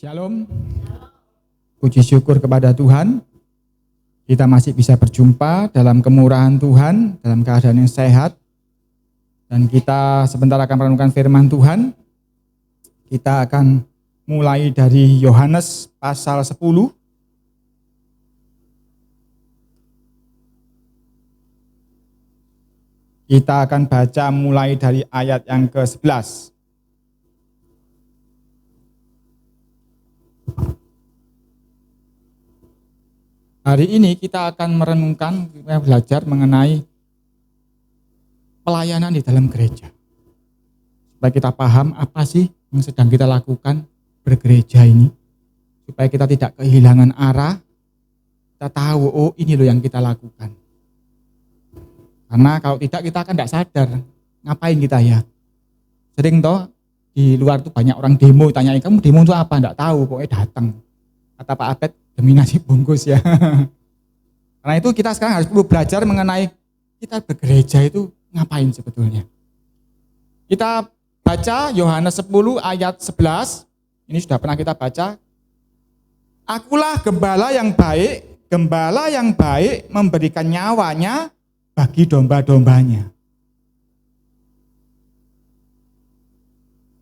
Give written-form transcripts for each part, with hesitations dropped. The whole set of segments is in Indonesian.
Shalom, puji syukur kepada Tuhan, kita masih bisa berjumpa dalam kemurahan Tuhan, dalam keadaan yang sehat, dan kita sebentar akan merenungkan firman Tuhan. Kita akan mulai dari Yohanes pasal 10. Kita akan baca mulai dari ayat yang ke-11. Hari ini kita akan merenungkan, belajar mengenai pelayanan di dalam gereja. Supaya kita paham apa sih yang sedang kita lakukan bergereja ini. Supaya kita tidak kehilangan arah, kita tahu, oh ini loh yang kita lakukan. Karena kalau tidak kita akan tidak sadar, ngapain kita ya. Sering toh di luar tuh banyak orang demo, tanyain kamu demo itu apa, enggak tahu, pokoknya datang. Kata Pak Abed, demi nasi bungkus ya. Karena itu kita sekarang harus perlu belajar mengenai kita bergereja itu ngapain sebetulnya. Kita baca Yohanes 10 ayat 11. Ini sudah pernah kita baca. Akulah gembala yang baik memberikan nyawanya bagi domba-dombanya.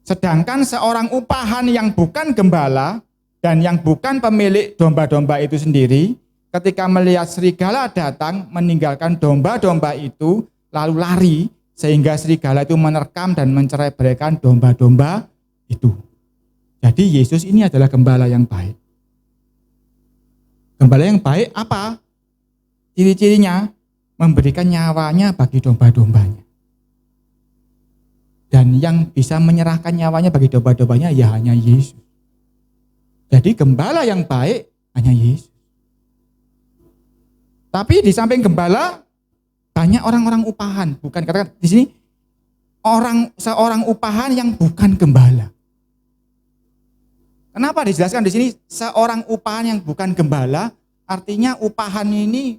Sedangkan seorang upahan yang bukan gembala dan yang bukan pemilik domba-domba itu sendiri, ketika melihat serigala datang meninggalkan domba-domba itu, lalu lari, sehingga serigala itu menerkam dan mencerai-beraikan domba-domba itu. Jadi Yesus ini adalah gembala yang baik. Gembala yang baik apa? Ciri-cirinya memberikan nyawanya bagi domba-dombanya. Dan yang bisa menyerahkan nyawanya bagi domba-dombanya ya hanya Yesus. Jadi gembala yang baik hanya Yesus. Tapi di samping gembala banyak orang-orang upahan, bukan katakan di sini seorang upahan yang bukan gembala. Kenapa dijelaskan di sini seorang upahan yang bukan gembala? Artinya upahan ini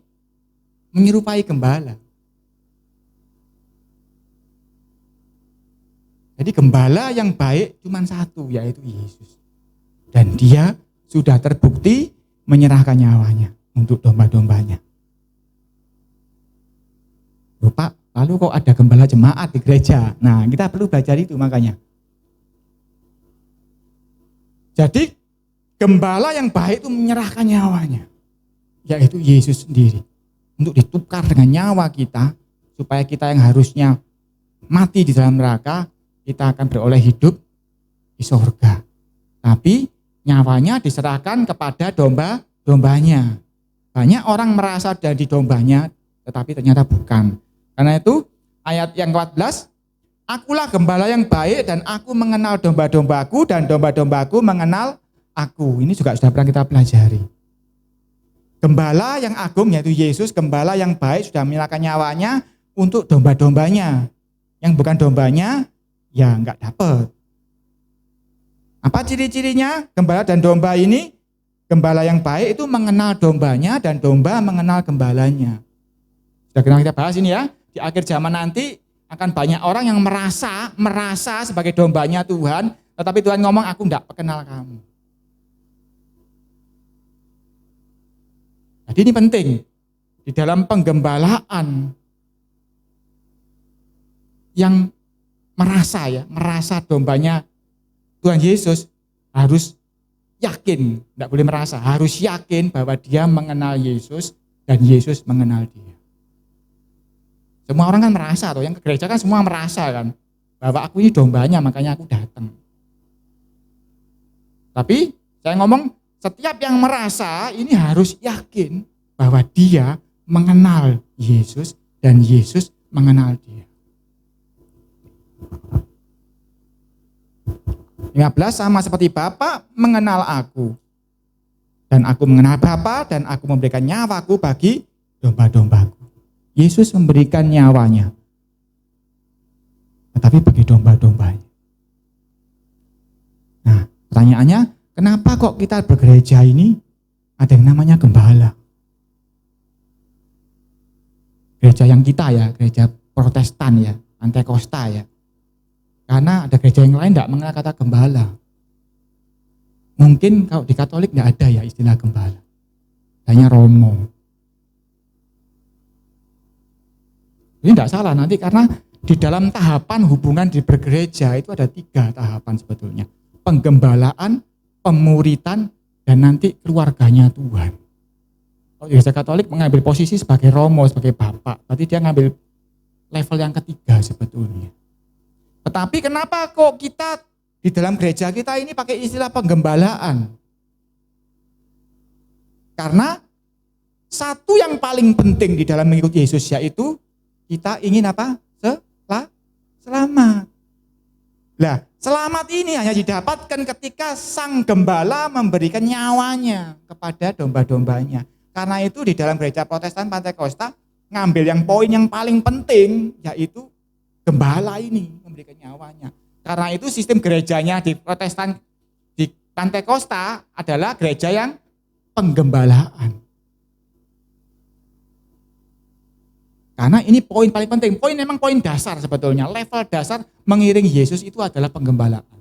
menyerupai gembala. Jadi gembala yang baik cuma satu, yaitu Yesus. Dan dia sudah terbukti menyerahkan nyawanya untuk domba-dombanya. Loh Pak, lalu kok ada gembala jemaat di gereja? Nah, kita perlu belajar itu makanya. Jadi gembala yang baik itu menyerahkan nyawanya, yaitu Yesus sendiri. Untuk ditukar dengan nyawa kita, supaya kita yang harusnya mati di dalam neraka, kita akan beroleh hidup di surga. Tapi nyawanya diserahkan kepada domba-dombanya. Banyak orang merasa jadi dombanya, tetapi ternyata bukan. Karena itu ayat yang ke-14, akulah gembala yang baik dan aku mengenal domba-dombaku dan domba-dombaku mengenal aku. Ini juga sudah pernah kita pelajari. Gembala yang agung yaitu Yesus, gembala yang baik sudah menyerahkan nyawanya untuk domba-dombanya. Yang bukan dombanya, ya enggak dapat. Apa ciri-cirinya gembala dan domba ini? Gembala yang baik itu mengenal dombanya dan domba mengenal gembalanya. Sudah pernah kita bahas ini ya. Di akhir zaman nanti akan banyak orang yang merasa sebagai dombanya Tuhan, tetapi Tuhan ngomong aku enggak kenal kamu. Jadi ini penting di dalam penggembalaan yang merasa dombanya Tuhan Yesus harus yakin, tidak boleh merasa, harus yakin bahwa dia mengenal Yesus dan Yesus mengenal dia. Semua orang kan merasa, yang ke gereja kan semua merasa kan, bahwa aku ini dombanya makanya aku datang. Tapi saya ngomong, setiap yang merasa ini harus yakin bahwa dia mengenal Yesus dan Yesus mengenal dia. 15 sama seperti Bapa mengenal aku dan aku mengenal Bapa dan aku memberikan nyawaku bagi domba-dombaku. Yesus memberikan nyawanya, tetapi bagi domba-dombanya. Nah, pertanyaannya, kenapa kok kita bergereja ini ada yang namanya gembala? Gereja yang kita ya, gereja Protestan ya, Antekosta ya. Karena ada gereja yang lain tidak mengenal kata gembala. Mungkin kalau di Katolik nggak ada ya istilah gembala, hanya romo. Ini tidak salah nanti, karena di dalam tahapan hubungan di bergereja itu ada 3 tahapan sebetulnya. Penggembalaan, pemuritan, dan nanti keluarganya Tuhan. Kalau gereja Katolik mengambil posisi sebagai romo, sebagai bapak, berarti dia ngambil level yang ketiga sebetulnya. Tetapi kenapa kok kita di dalam gereja kita ini pakai istilah penggembalaan? Karena satu yang paling penting di dalam mengikuti Yesus yaitu kita ingin apa? Selamat. Nah, selamat ini hanya didapatkan ketika sang gembala memberikan nyawanya kepada domba-dombanya. Karena itu di dalam gereja Protestan Pantekosta ngambil yang poin yang paling penting, yaitu gembala ini memberikan nyawanya. Karena itu sistem gerejanya di Protestan di Pantekosta adalah gereja yang penggembalaan. Karena ini poin paling penting, poin memang poin dasar sebetulnya, level dasar mengiring Yesus itu adalah penggembalaan.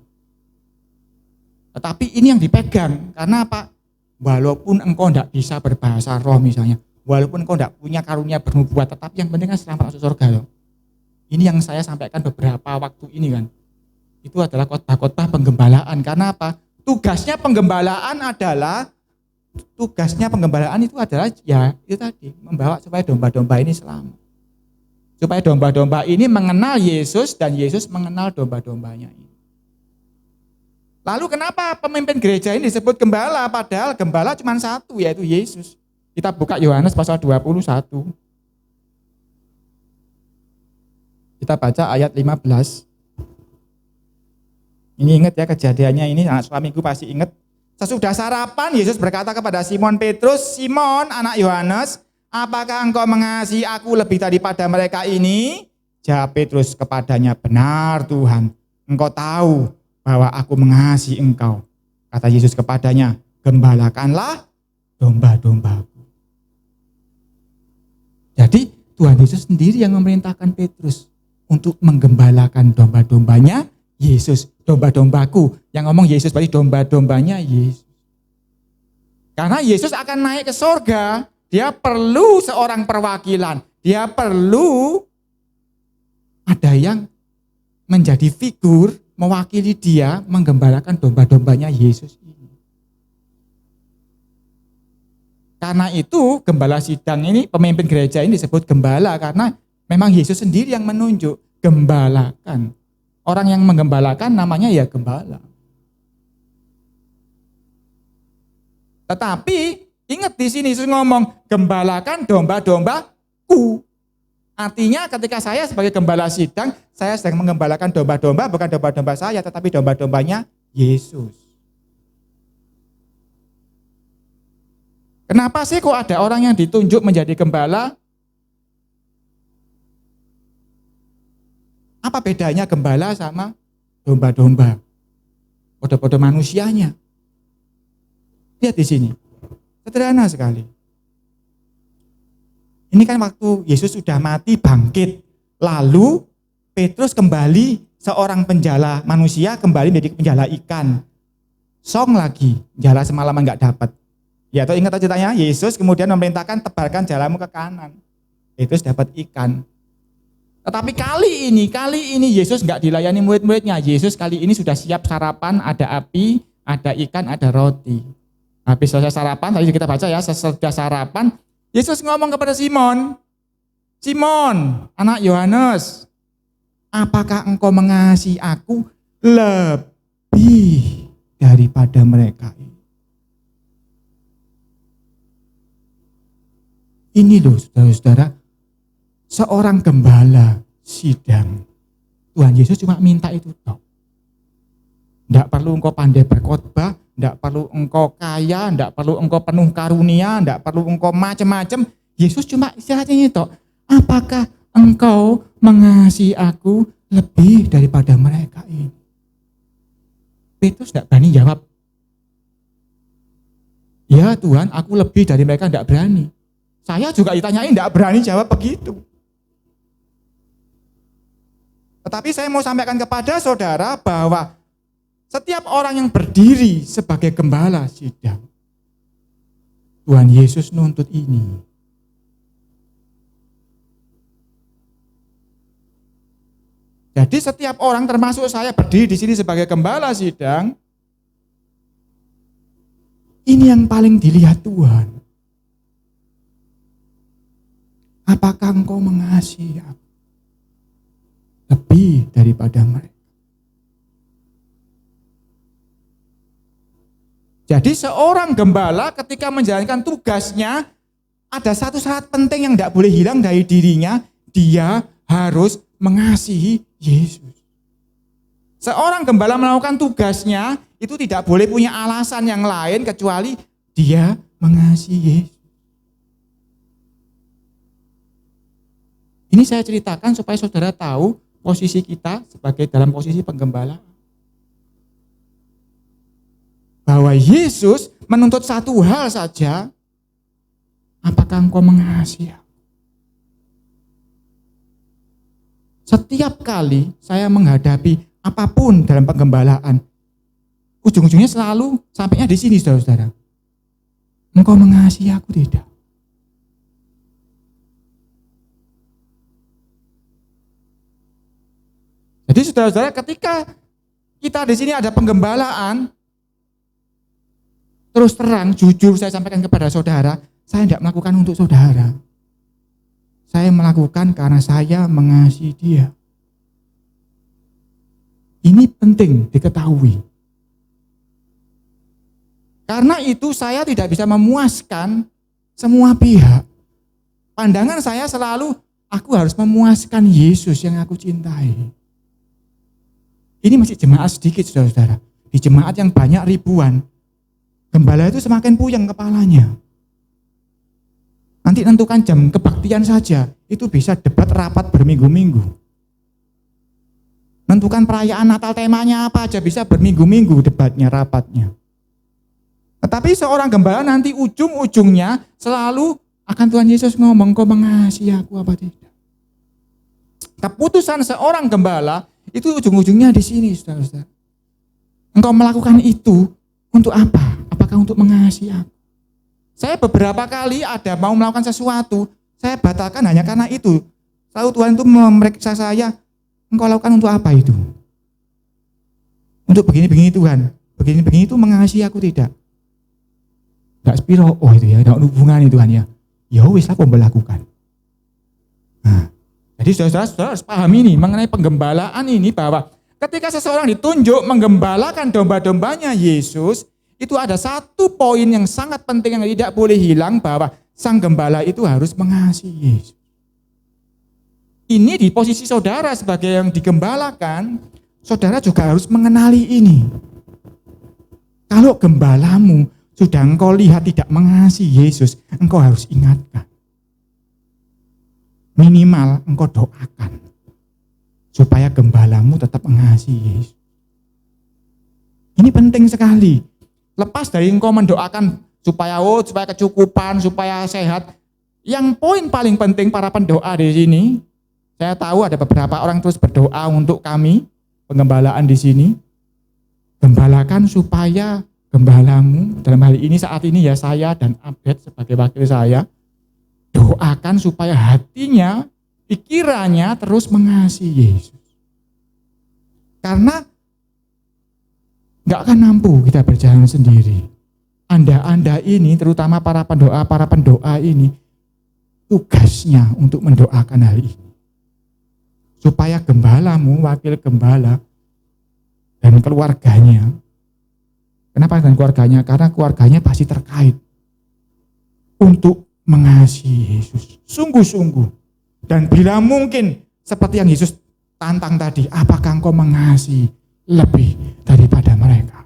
Tetapi ini yang dipegang, karena apa? Walaupun engkau tidak bisa berbahasa roh misalnya, walaupun engkau tidak punya karunia bernubuat, tetapi yang penting kan selamat masuk surga loh. Ini yang saya sampaikan beberapa waktu ini kan, itu adalah khotbah-khotbah penggembalaan. Karena apa? Tugasnya penggembalaan itu adalah ya itu tadi, membawa supaya domba-domba ini selamat. Supaya domba-domba ini mengenal Yesus dan Yesus mengenal domba-dombanya ini. Lalu kenapa pemimpin gereja ini disebut gembala? Padahal gembala cuma satu, yaitu Yesus. Kita buka Yohanes pasal 21. Kita baca ayat 15. Ini ingat ya kejadiannya ini, anak suamiku pasti ingat. Sesudah sarapan, Yesus berkata kepada Simon Petrus, "Simon, anak Yohanes, apakah engkau mengasihi aku lebih daripada mereka ini?" Jawab Petrus kepadanya, "Benar Tuhan, engkau tahu bahwa aku mengasihi engkau." Kata Yesus kepadanya, "Gembalakanlah domba-dombaku." Jadi Tuhan Yesus sendiri yang memerintahkan Petrus untuk menggembalakan domba-dombanya Yesus. Domba-dombaku, yang ngomong Yesus berarti domba-dombanya Yesus. Karena Yesus akan naik ke sorga, dia perlu seorang perwakilan, dia perlu ada yang menjadi figur mewakili dia menggembalakan domba-dombanya Yesus ini. Karena itu gembala sidang ini, pemimpin gereja ini disebut gembala karena memang Yesus sendiri yang menunjuk, gembalakan. Orang yang menggembalakan namanya ya gembala. Tetapi ingat di sini Yesus ngomong, gembalakan domba-dombaku. Artinya ketika saya sebagai gembala sidang, saya sedang menggembalakan domba-domba, bukan domba-domba saya, tetapi domba-dombanya Yesus. Kenapa sih kok ada orang yang ditunjuk menjadi gembala? Apa bedanya gembala sama domba-domba? Podo-podo manusianya. Lihat di sini. Sederhana sekali. Ini kan waktu Yesus sudah mati bangkit. Lalu Petrus kembali, seorang penjala manusia kembali menjadi penjala ikan. Song lagi, jala semalaman enggak dapat. Ya, atau ingat ceritanya, Yesus kemudian memerintahkan tebarkan jalamu ke kanan. Petrus dapat ikan. Tetapi kali ini Yesus enggak dilayani murid-muridnya. Yesus kali ini sudah siap sarapan, ada api, ada ikan, ada roti. Habis selesai sarapan, tadi kita baca ya, sesudah sarapan, Yesus ngomong kepada Simon, "Simon, anak Yohanes, apakah engkau mengasihi aku lebih daripada mereka ini?" Ini loh saudara-saudara, seorang gembala sidang. Tuhan Yesus cuma minta itu toh. Tidak perlu engkau pandai berkhotbah, tidak perlu engkau kaya, tidak perlu engkau penuh karunia, tidak perlu engkau macam-macam. Yesus cuma istilahnya itu, apakah engkau mengasihi aku lebih daripada mereka ini? Petrus tidak berani jawab. Ya Tuhan, aku lebih dari mereka, tidak berani. Saya juga ditanyain, tidak berani jawab begitu. Tetapi saya mau sampaikan kepada saudara bahwa Setiap orang yang berdiri sebagai gembala sidang, Tuhan Yesus nuntut ini. Jadi setiap orang termasuk saya berdiri di sini sebagai gembala sidang, ini yang paling dilihat Tuhan. Apakah engkau mengasihi aku lebih daripada mereka? Jadi seorang gembala ketika menjalankan tugasnya, ada satu syarat penting yang tidak boleh hilang dari dirinya, dia harus mengasihi Yesus. Seorang gembala melakukan tugasnya, itu tidak boleh punya alasan yang lain kecuali dia mengasihi Yesus. Ini saya ceritakan supaya saudara tahu posisi kita sebagai dalam posisi penggembala. Bahwa Yesus menuntut satu hal saja, apakah engkau mengasihi aku? Setiap kali saya menghadapi apapun dalam penggembalaan, ujung-ujungnya selalu sampainya di sini, saudara-saudara. Engkau mengasihi aku tidak? Jadi saudara-saudara, ketika kita di sini ada penggembalaan, terus terang, jujur saya sampaikan kepada saudara, saya tidak melakukan untuk saudara. Saya melakukan karena saya mengasihi dia. Ini penting diketahui. Karena itu saya tidak bisa memuaskan semua pihak. Pandangan saya selalu, aku harus memuaskan Yesus yang aku cintai. Ini masih jemaat sedikit, saudara-saudara. Di jemaat yang banyak ribuan, gembala itu semakin puyeng kepalanya. Nanti tentukan jam kebaktian saja, itu bisa debat rapat berminggu-minggu. Tentukan perayaan Natal temanya apa aja, bisa berminggu-minggu debatnya, rapatnya. Tetapi seorang gembala nanti ujung-ujungnya selalu akan Tuhan Yesus ngomong, kau mengasihi aku apa tidak. Keputusan seorang gembala itu ujung-ujungnya di sini, saudara-saudara. Engkau melakukan itu untuk apa? Apakah untuk mengasihi aku? Saya beberapa kali ada mau melakukan sesuatu, saya batalkan hanya karena itu. Lalu Tuhan itu memeriksa saya, engkau lakukan untuk apa itu? Untuk begini-begini Tuhan, begini-begini itu mengasihi aku tidak? Enggak spiro, oh itu ya, ada hubungan itu Tuhan ya. Ya wis aku melakukan. Nah, jadi saudara-saudara harus paham ini mengenai penggembalaan ini, bahwa ketika seseorang ditunjuk menggembalakan domba-dombanya Yesus, itu ada satu poin yang sangat penting yang tidak boleh hilang, bahwa sang gembala itu harus mengasihi Yesus. Ini di posisi saudara sebagai yang digembalakan, saudara juga harus mengenali ini. Kalau gembalamu sudah engkau lihat tidak mengasihi Yesus, engkau harus ingatkan. Minimal engkau doakan supaya gembalamu tetap mengasihi Yesus. Ini penting sekali. Lepas dari engkau mendoakan supaya kecukupan, supaya sehat. Yang poin paling penting para pendoa di sini, saya tahu ada beberapa orang terus berdoa untuk kami, penggembalaan di sini. Gembalakan supaya gembalamu, dalam hal ini saat ini ya saya dan Abed sebagai wakil saya, doakan supaya hatinya, pikirannya terus mengasihi Yesus. Karena nggak akan mampu kita berjalan sendiri. Anda ini, terutama para pendoa ini, tugasnya untuk mendoakan hal ini. Supaya gembalamu, wakil gembala, dan keluarganya. Kenapa dengan keluarganya? Karena keluarganya pasti terkait untuk mengasihi Yesus. Sungguh-sungguh. Dan bila mungkin, seperti yang Yesus tantang tadi, apakah engkau mengasihi lebih daripada mereka?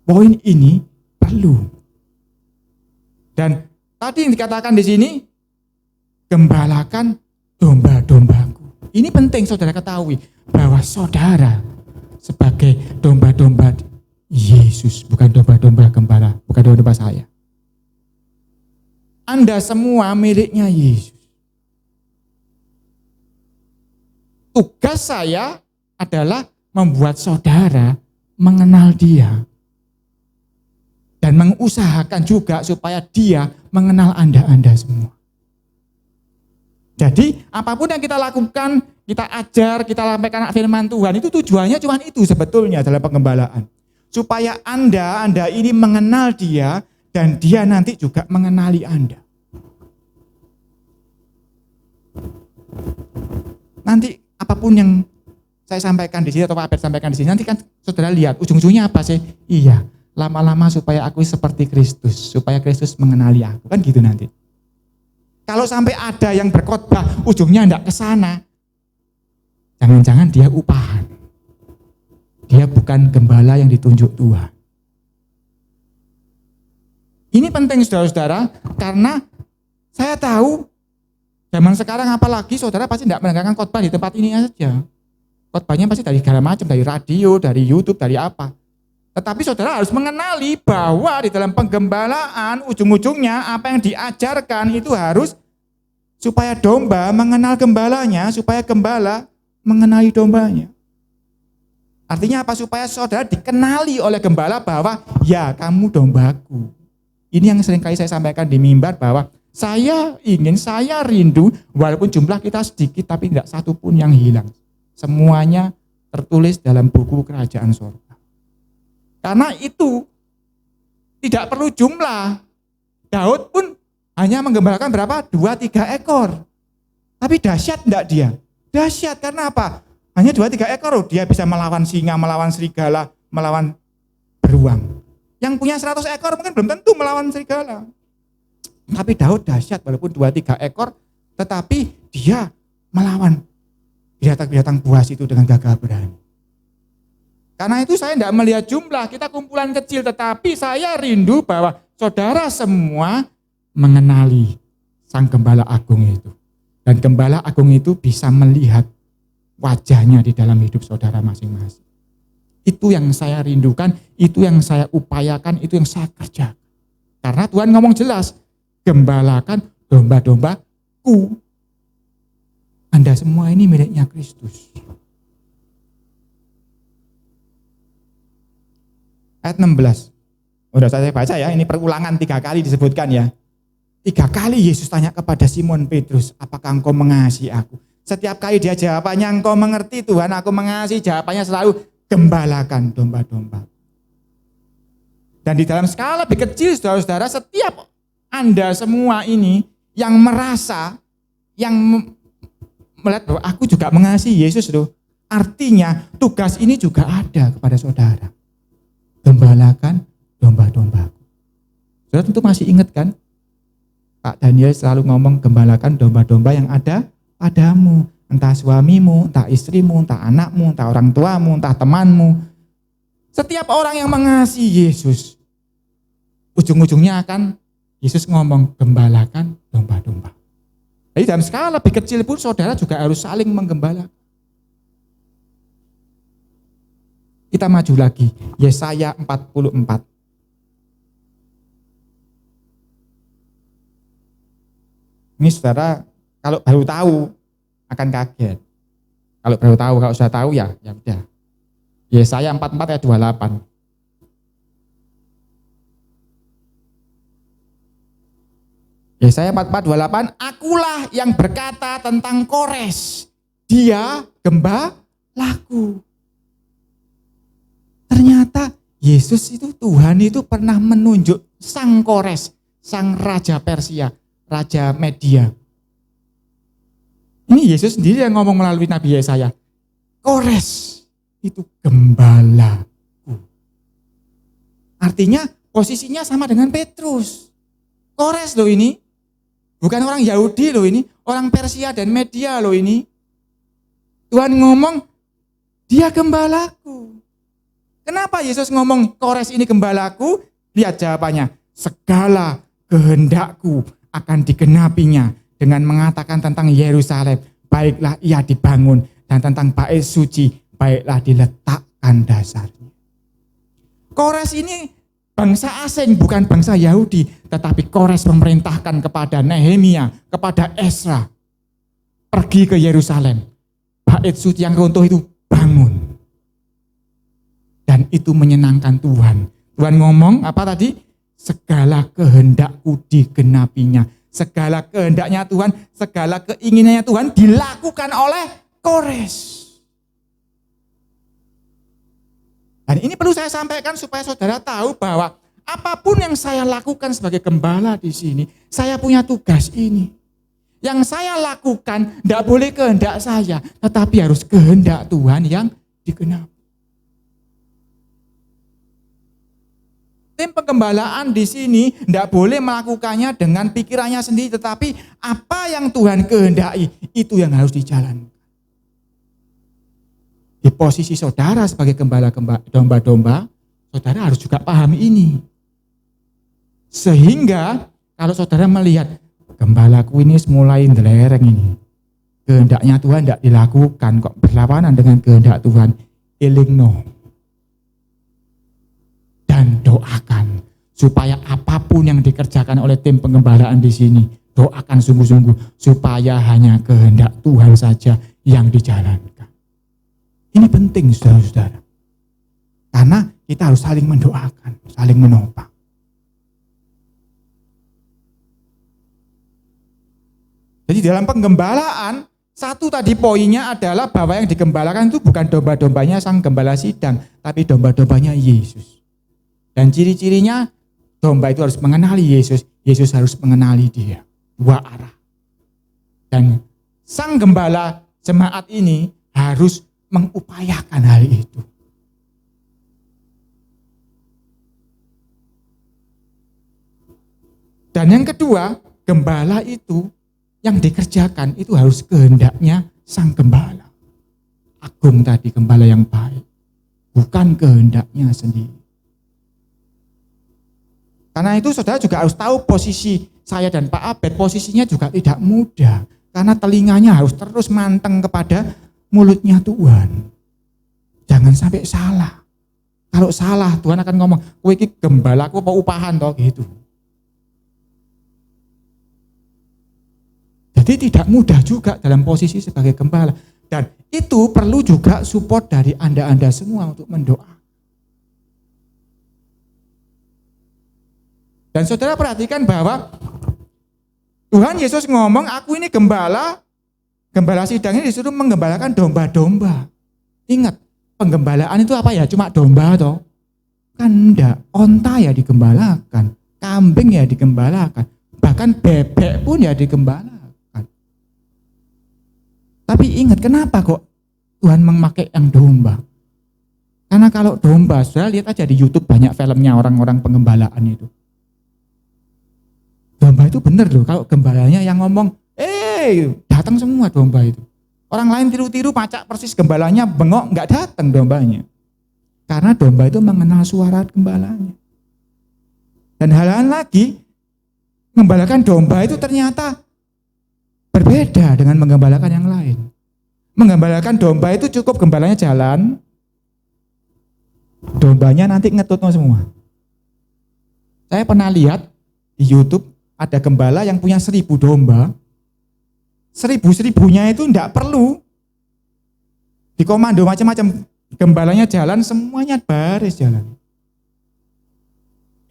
Poin ini perlu. Dan tadi yang dikatakan di sini, gembalakan domba-dombaku. Ini penting saudara ketahui, bahwa saudara sebagai domba-domba Yesus, bukan domba-domba gembala, bukan domba saya. Anda semua miliknya Yesus. Tugas saya adalah membuat saudara mengenal Dia. Dan mengusahakan juga supaya Dia mengenal Anda semua. Jadi apapun yang kita lakukan, kita ajar, kita sampaikan firman Tuhan, itu tujuannya cuma itu sebetulnya dalam penggembalaan. Supaya Anda ini mengenal Dia dan Dia nanti juga mengenali Anda. Nanti apapun yang saya sampaikan di sini atau Pak Abed sampaikan di sini, nanti kan saudara lihat ujung-ujungnya apa sih? Iya, lama-lama supaya aku seperti Kristus, supaya Kristus mengenali aku, kan gitu nanti. Kalau sampai ada yang berkhotbah ujungnya enggak ke sana, jangan-jangan dia upahan. Dia bukan gembala yang ditunjuk Tuhan. Ini penting saudara-saudara, karena saya tahu zaman sekarang apalagi saudara pasti enggak mendengarkan khotbah di tempat ini saja. Khotbahnya pasti dari segala macam, dari radio, dari YouTube, dari apa. Tetapi saudara harus mengenali bahwa di dalam penggembalaan ujung-ujungnya apa yang diajarkan itu harus supaya domba mengenal gembalanya, supaya gembala mengenali dombanya. Artinya apa? Supaya saudara dikenali oleh gembala bahwa ya kamu dombaku. Ini yang seringkali saya sampaikan di mimbar bahwa saya rindu walaupun jumlah kita sedikit tapi tidak satu pun yang hilang. Semuanya tertulis dalam buku kerajaan surga. Karena itu tidak perlu jumlah. Daud pun hanya menggembalakan berapa? 2-3 ekor. Tapi dahsyat enggak dia? Dahsyat karena apa? Hanya 2-3 ekor dia bisa melawan singa, melawan serigala, melawan beruang. Yang punya 100 ekor mungkin belum tentu melawan serigala. Tapi Daud dahsyat walaupun 2-3 ekor, tetapi dia melawan binatang-binatang buas itu dengan gagah berani. Karena itu saya tidak melihat jumlah, kita kumpulan kecil, tetapi saya rindu bahwa saudara semua mengenali Sang Gembala Agung itu. Dan Gembala Agung itu bisa melihat wajahnya di dalam hidup saudara masing-masing. Itu yang saya rindukan, itu yang saya upayakan, itu yang saya kerjakan. Karena Tuhan ngomong jelas, gembalakan domba-dombaku. Anda semua ini miliknya Kristus. Ayat 16. Udah saya baca ya, ini perulangan 3 kali disebutkan ya. 3 kali Yesus tanya kepada Simon Petrus, apakah engkau mengasihi aku? Setiap kali dia jawabannya, engkau mengerti Tuhan, aku mengasihi, jawabannya selalu, gembalakan domba-domba. Dan di dalam skala lebih kecil, saudara-saudara, setiap Anda semua ini yang merasa, yang melihat bahwa aku juga mengasihi Yesus loh. Artinya tugas ini juga ada kepada saudara. Gembalakan domba-dombaku. Saudara tentu masih ingat kan? Pak Daniel selalu ngomong gembalakan domba-domba yang ada padamu. Entah suamimu, entah istrimu, entah anakmu, entah orang tuamu, entah temanmu. Setiap orang yang mengasihi Yesus, ujung-ujungnya akan Yesus ngomong gembalakan domba-domba. Jadi dalam skala lebih kecil pun saudara juga harus saling menggembalakan. Kita maju lagi, Yesaya 44. Ini saudara kalau baru tahu akan kaget. Kalau baru tahu, kalau sudah tahu ya udah. Yesaya 44 ayat 28. Yesaya 44:28, akulah yang berkata tentang Kores, dia gembalaku. Ternyata Yesus itu, Tuhan itu pernah menunjuk Sang Kores, Sang Raja Persia, Raja Media. Ini Yesus sendiri yang ngomong melalui Nabi Yesaya. Kores itu gembalaku. Artinya posisinya sama dengan Petrus. Kores loh ini. Bukan orang Yahudi loh ini. Orang Persia dan Media loh ini. Tuhan ngomong, dia gembalaku. Kenapa Yesus ngomong Kores ini gembalaku? Lihat jawabannya. Segala kehendakku akan digenapinya dengan mengatakan tentang Yerusalem, baiklah ia dibangun, dan tentang bait suci, baiklah diletakkan dasarnya. Kores ini bangsa asing, bukan bangsa Yahudi, tetapi Kores memerintahkan kepada Nehemia, kepada Ezra, pergi ke Yerusalem. Bait suci yang runtuh itu bangun. itu menyenangkan Tuhan. Tuhan ngomong apa tadi? Segala kehendakku digenapinya. Segala kehendaknya Tuhan, segala keinginannya Tuhan dilakukan oleh Kores. Dan ini perlu saya sampaikan supaya saudara tahu bahwa apapun yang saya lakukan sebagai gembala di sini, saya punya tugas ini. Yang saya lakukan tidak boleh kehendak saya, tetapi harus kehendak Tuhan yang digenapi. Tim penggembalaan di sini tidak boleh melakukannya dengan pikirannya sendiri, tetapi apa yang Tuhan kehendaki itu yang harus dijalankan. Di posisi saudara sebagai gembala domba-domba, saudara harus juga pahami ini. Sehingga kalau saudara melihat gembalaku ini mulai ndelereng ini, kehendaknya Tuhan tidak dilakukan, kok berlawanan dengan kehendak Tuhan, elingno. Dan doakan supaya apapun yang dikerjakan oleh tim penggembalaan di sini, doakan sungguh-sungguh supaya hanya kehendak Tuhan saja yang dijalankan. Ini penting saudara-saudara. Karena kita harus saling mendoakan, saling menopang. Jadi dalam penggembalaan, satu tadi poinnya adalah bahwa yang digembalakan itu bukan domba-dombanya sang gembala sidang, tapi domba-dombanya Yesus. Dan ciri-cirinya domba itu harus mengenali Yesus, Yesus harus mengenali dia. Dua arah. Dan sang gembala jemaat ini harus mengupayakan hal itu. Dan yang kedua, gembala itu yang dikerjakan itu harus kehendaknya sang gembala. Agung tadi, gembala yang baik, bukan kehendaknya sendiri. Karena itu saudara juga harus tahu posisi saya dan Pak Abed, posisinya juga tidak mudah. Karena telinganya harus terus manteng kepada mulutnya Tuhan. Jangan sampai salah. Kalau salah Tuhan akan ngomong, kowe iki gembalaku apa upahan toh gitu. Jadi tidak mudah juga dalam posisi sebagai gembala. Dan itu perlu juga support dari Anda semua untuk mendoa. Dan saudara perhatikan bahwa Tuhan Yesus ngomong, aku ini gembala sidang ini disuruh menggembalakan domba-domba. Ingat, penggembalaan itu apa ya? Cuma domba toh? Kan enggak, onta ya digembalakan, kambing ya digembalakan, bahkan bebek pun ya digembalakan. Tapi ingat, kenapa kok Tuhan memakai yang domba? Karena kalau domba, saudara lihat aja di YouTube banyak filmnya orang-orang penggembalaan itu. Domba itu benar loh, kalau gembalanya yang ngomong, datang semua domba itu. Orang lain tiru-tiru macak persis gembalanya, bengok, nggak datang dombanya. Karena domba itu mengenal suara gembalanya. Dan hal-hal lagi, menggembalakan domba itu ternyata berbeda dengan menggembalakan yang lain. Menggembalakan domba itu cukup gembalanya jalan, dombanya nanti ngetutno semua. Saya pernah lihat di YouTube, ada gembala yang punya 1000 domba, 1000-1000-nya itu enggak perlu dikomando macam-macam, gembalanya jalan, semuanya baris jalan.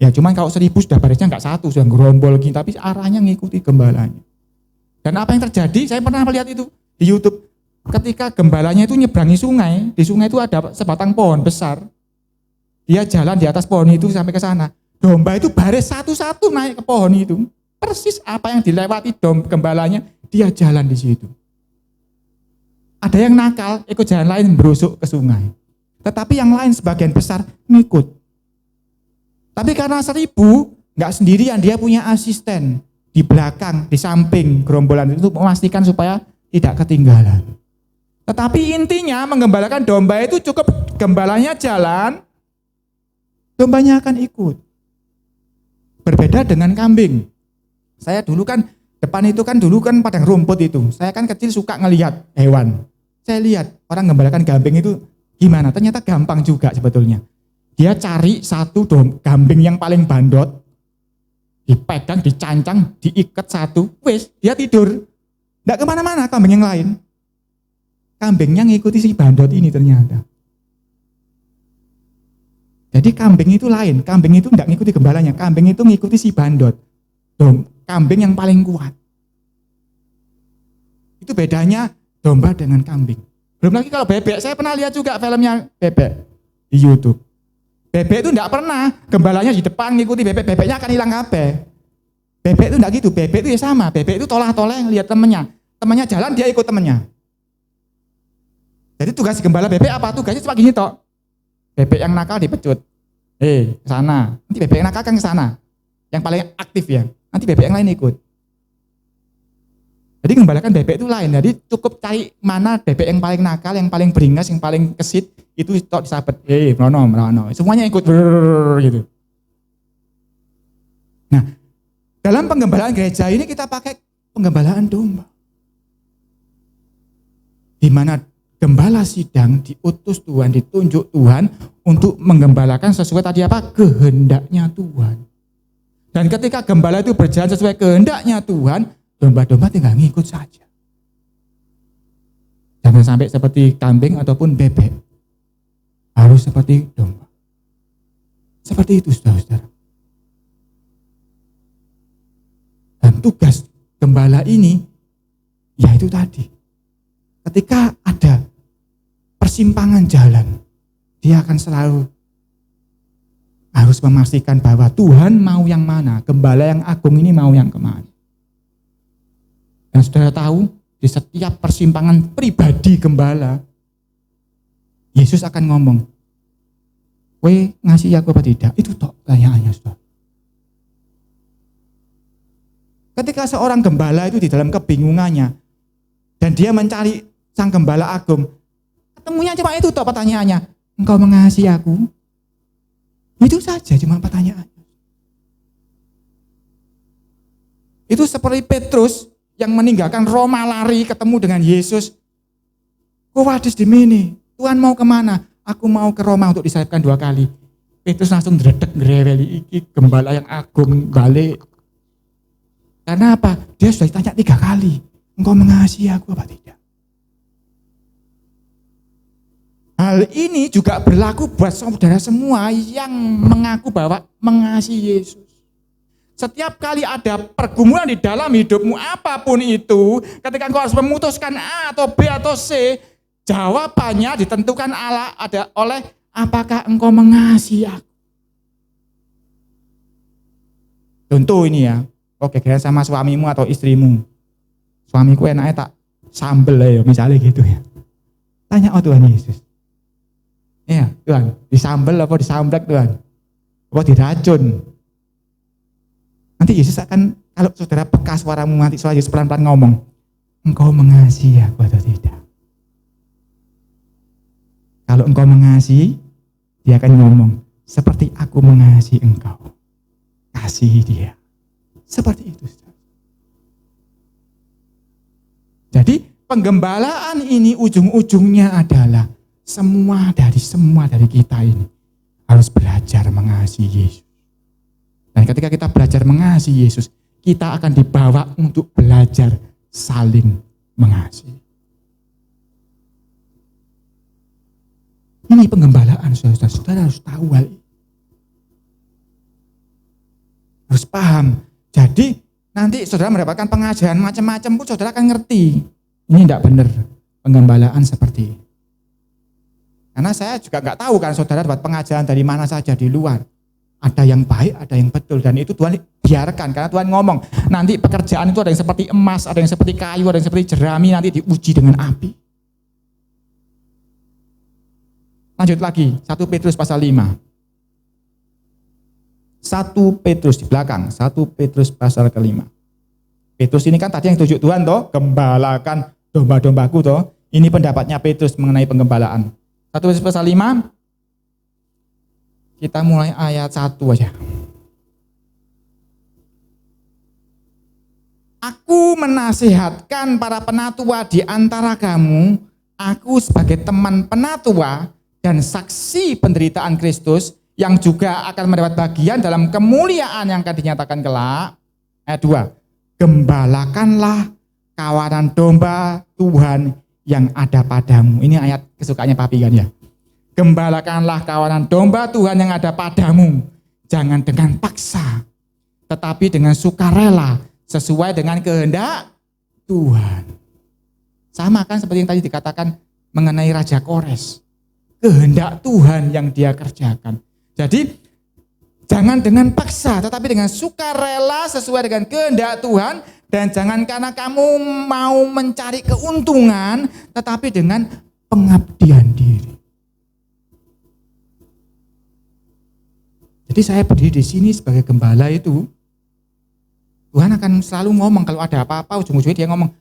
Ya cuman kalau 1000 sudah barisnya enggak satu, sudah gerombol gini, tapi arahnya ngikuti gembalanya. Dan apa yang terjadi, saya pernah melihat itu di YouTube, ketika gembalanya itu nyebrangi sungai, di sungai itu ada sebatang pohon besar, dia jalan di atas pohon itu sampai ke sana, domba itu baris satu-satu naik ke pohon itu. Persis apa yang dilewati gembalanya, dia jalan di situ. Ada yang nakal, ikut jalan lain berusuk ke sungai. Tetapi yang lain sebagian besar ngikut. Tapi karena 1000, nggak sendirian, dia punya asisten di belakang, di samping gerombolan itu memastikan supaya tidak ketinggalan. Tetapi intinya menggembalakan domba itu cukup gembalanya jalan, dombanya akan ikut. Berbeda dengan kambing. Saya dulu kan, depan itu kan dulu kan padang rumput itu. Saya kan kecil suka ngelihat hewan. Saya lihat orang gembalakan kambing itu gimana. Ternyata gampang juga sebetulnya. Dia cari satu kambing yang paling bandot, dipegang, dicancang, diikat satu, wes dia tidur. Nggak kemana-mana kambing yang lain. Kambingnya ngikuti si bandot ini ternyata. Jadi kambing itu lain, kambing itu enggak ngikuti gembalanya, kambing itu ngikuti si bandot. Kambing yang paling kuat. Itu bedanya domba dengan kambing. Belum lagi kalau bebek, saya pernah lihat juga filmnya bebek di YouTube. Bebek itu enggak pernah, gembalanya di depan ngikuti bebek, bebeknya akan hilang kabeh. Bebek itu enggak gitu, bebek itu ya sama, bebek itu tolah-toleh lihat temannya jalan dia ikut temannya. Jadi tugas gembala bebek apa? Tugasnya cuma gini tok. Bebek yang nakal dipecut. Ke sana. Nanti bebek yang nakal kan ke sana. Yang paling aktif ya. Nanti bebek yang lain ikut. Jadi gembalakan bebek itu lain. Jadi cukup cari mana bebek yang paling nakal, yang paling beringas, yang paling kesit, itu tok disabet. Merono. Semuanya ikut gitu. Nah, dalam penggembalaan gereja ini kita pakai penggembalaan domba. Di mana gembala sidang diutus Tuhan, ditunjuk Tuhan untuk menggembalakan sesuai tadi apa? Kehendaknya Tuhan. Dan ketika gembala itu berjalan sesuai kehendaknya Tuhan, domba-domba tinggal ngikut saja. Jangan sampai seperti kambing ataupun bebek. Harus seperti domba. Seperti itu saudara-saudara. Dan tugas gembala ini, yaitu tadi. Ketika ada persimpangan jalan, dia akan selalu harus memastikan bahwa Tuhan mau yang mana, gembala yang agung ini mau yang kemana. Dan saudara tahu, di setiap persimpangan pribadi gembala, Yesus akan ngomong, "Kowe ngasih aku apa tidak?" Itu tok pertanyaannya, saudara. Ketika seorang gembala itu di dalam kebingungannya, dan dia mencari sang gembala agung, ketemunya cuma itu toh pertanyaannya, "Engkau mengasihi aku?" Itu saja cuma pertanyaannya. Itu seperti Petrus yang meninggalkan Roma lari ketemu dengan Yesus. "Kau wadis di mini, Tuhan mau kemana?" "Aku mau ke Roma untuk disalibkan 2 kali." Petrus langsung dredeg ngereweli, iki gembala yang agung balik. Karena apa? Dia sudah ditanya 3 kali, "Engkau mengasihi aku apa tidak?" Hal ini juga berlaku buat saudara semua yang mengaku bahwa mengasihi Yesus. Setiap kali ada pergumulan di dalam hidupmu apapun itu, ketika engkau harus memutuskan A atau B atau C, jawabannya ditentukan oleh apakah engkau mengasihi aku. Contoh ini ya, oke, kira sama suamimu atau istrimu. Suamiku enaknya tak sambel ya, misalnya gitu ya. Tanya, "Oh Tuhan Yesus, ya Tuhan, disambel apa disamblek Tuhan? Apa diracun?" Nanti Yesus akan, kalau saudara peka suaramu, nanti suara Yesus pelan-pelan ngomong, "Engkau mengasihi aku atau tidak?" Kalau engkau mengasihi, dia akan ngomong, "Seperti aku mengasihi engkau, kasihi dia." Seperti itu. Jadi penggembalaan ini ujung-ujungnya adalah semua dari kita ini harus belajar mengasihi Yesus. Dan ketika kita belajar mengasihi Yesus, kita akan dibawa untuk belajar saling mengasihi. Ini penggembalaan, saudara. Saudara harus tahu hal ini. Harus paham. Jadi nanti saudara mendapatkan pengajaran macam-macam pun saudara akan ngerti. Ini tidak benar penggembalaan seperti ini. Karena saya juga nggak tahu kan saudara dapat pengajaran dari mana saja di luar. Ada yang baik, ada yang betul, dan itu Tuhan biarkan karena Tuhan ngomong nanti pekerjaan itu ada yang seperti emas, ada yang seperti kayu, ada yang seperti jerami, nanti diuji dengan api. Lanjut lagi, 1 Petrus pasal 5. 1 Petrus di belakang, 1 Petrus pasal ke-5. Petrus ini kan tadi yang tujuh Tuhan toh, gembalakan domba-dombaku toh. Ini pendapatnya Petrus mengenai penggembalaan. 1 Petrus pasal 5, kita mulai ayat 1 aja. "Aku menasihatkan para penatua di antara kamu, aku sebagai teman penatua dan saksi penderitaan Kristus, yang juga akan mendapat bagian dalam kemuliaan yang akan dinyatakan kelak." Ayat 2, "Gembalakanlah kawanan domba Tuhan yang ada padamu." Ini ayat kesukaannya papi kan ya. Gembalakanlah kawanan domba Tuhan yang ada padamu, jangan dengan paksa, tetapi dengan sukarela, sesuai dengan kehendak Tuhan. Sama kan seperti yang tadi dikatakan mengenai Raja Kores. Kehendak Tuhan yang dia kerjakan. Jadi jangan dengan paksa, tetapi dengan sukarela sesuai dengan kehendak Tuhan. Dan jangan karena kamu mau mencari keuntungan, tetapi dengan pengabdian diri. Jadi saya berdiri di sini sebagai gembala itu, Tuhan akan selalu ngomong kalau ada apa-apa, ujung-ujungnya dia ngomong,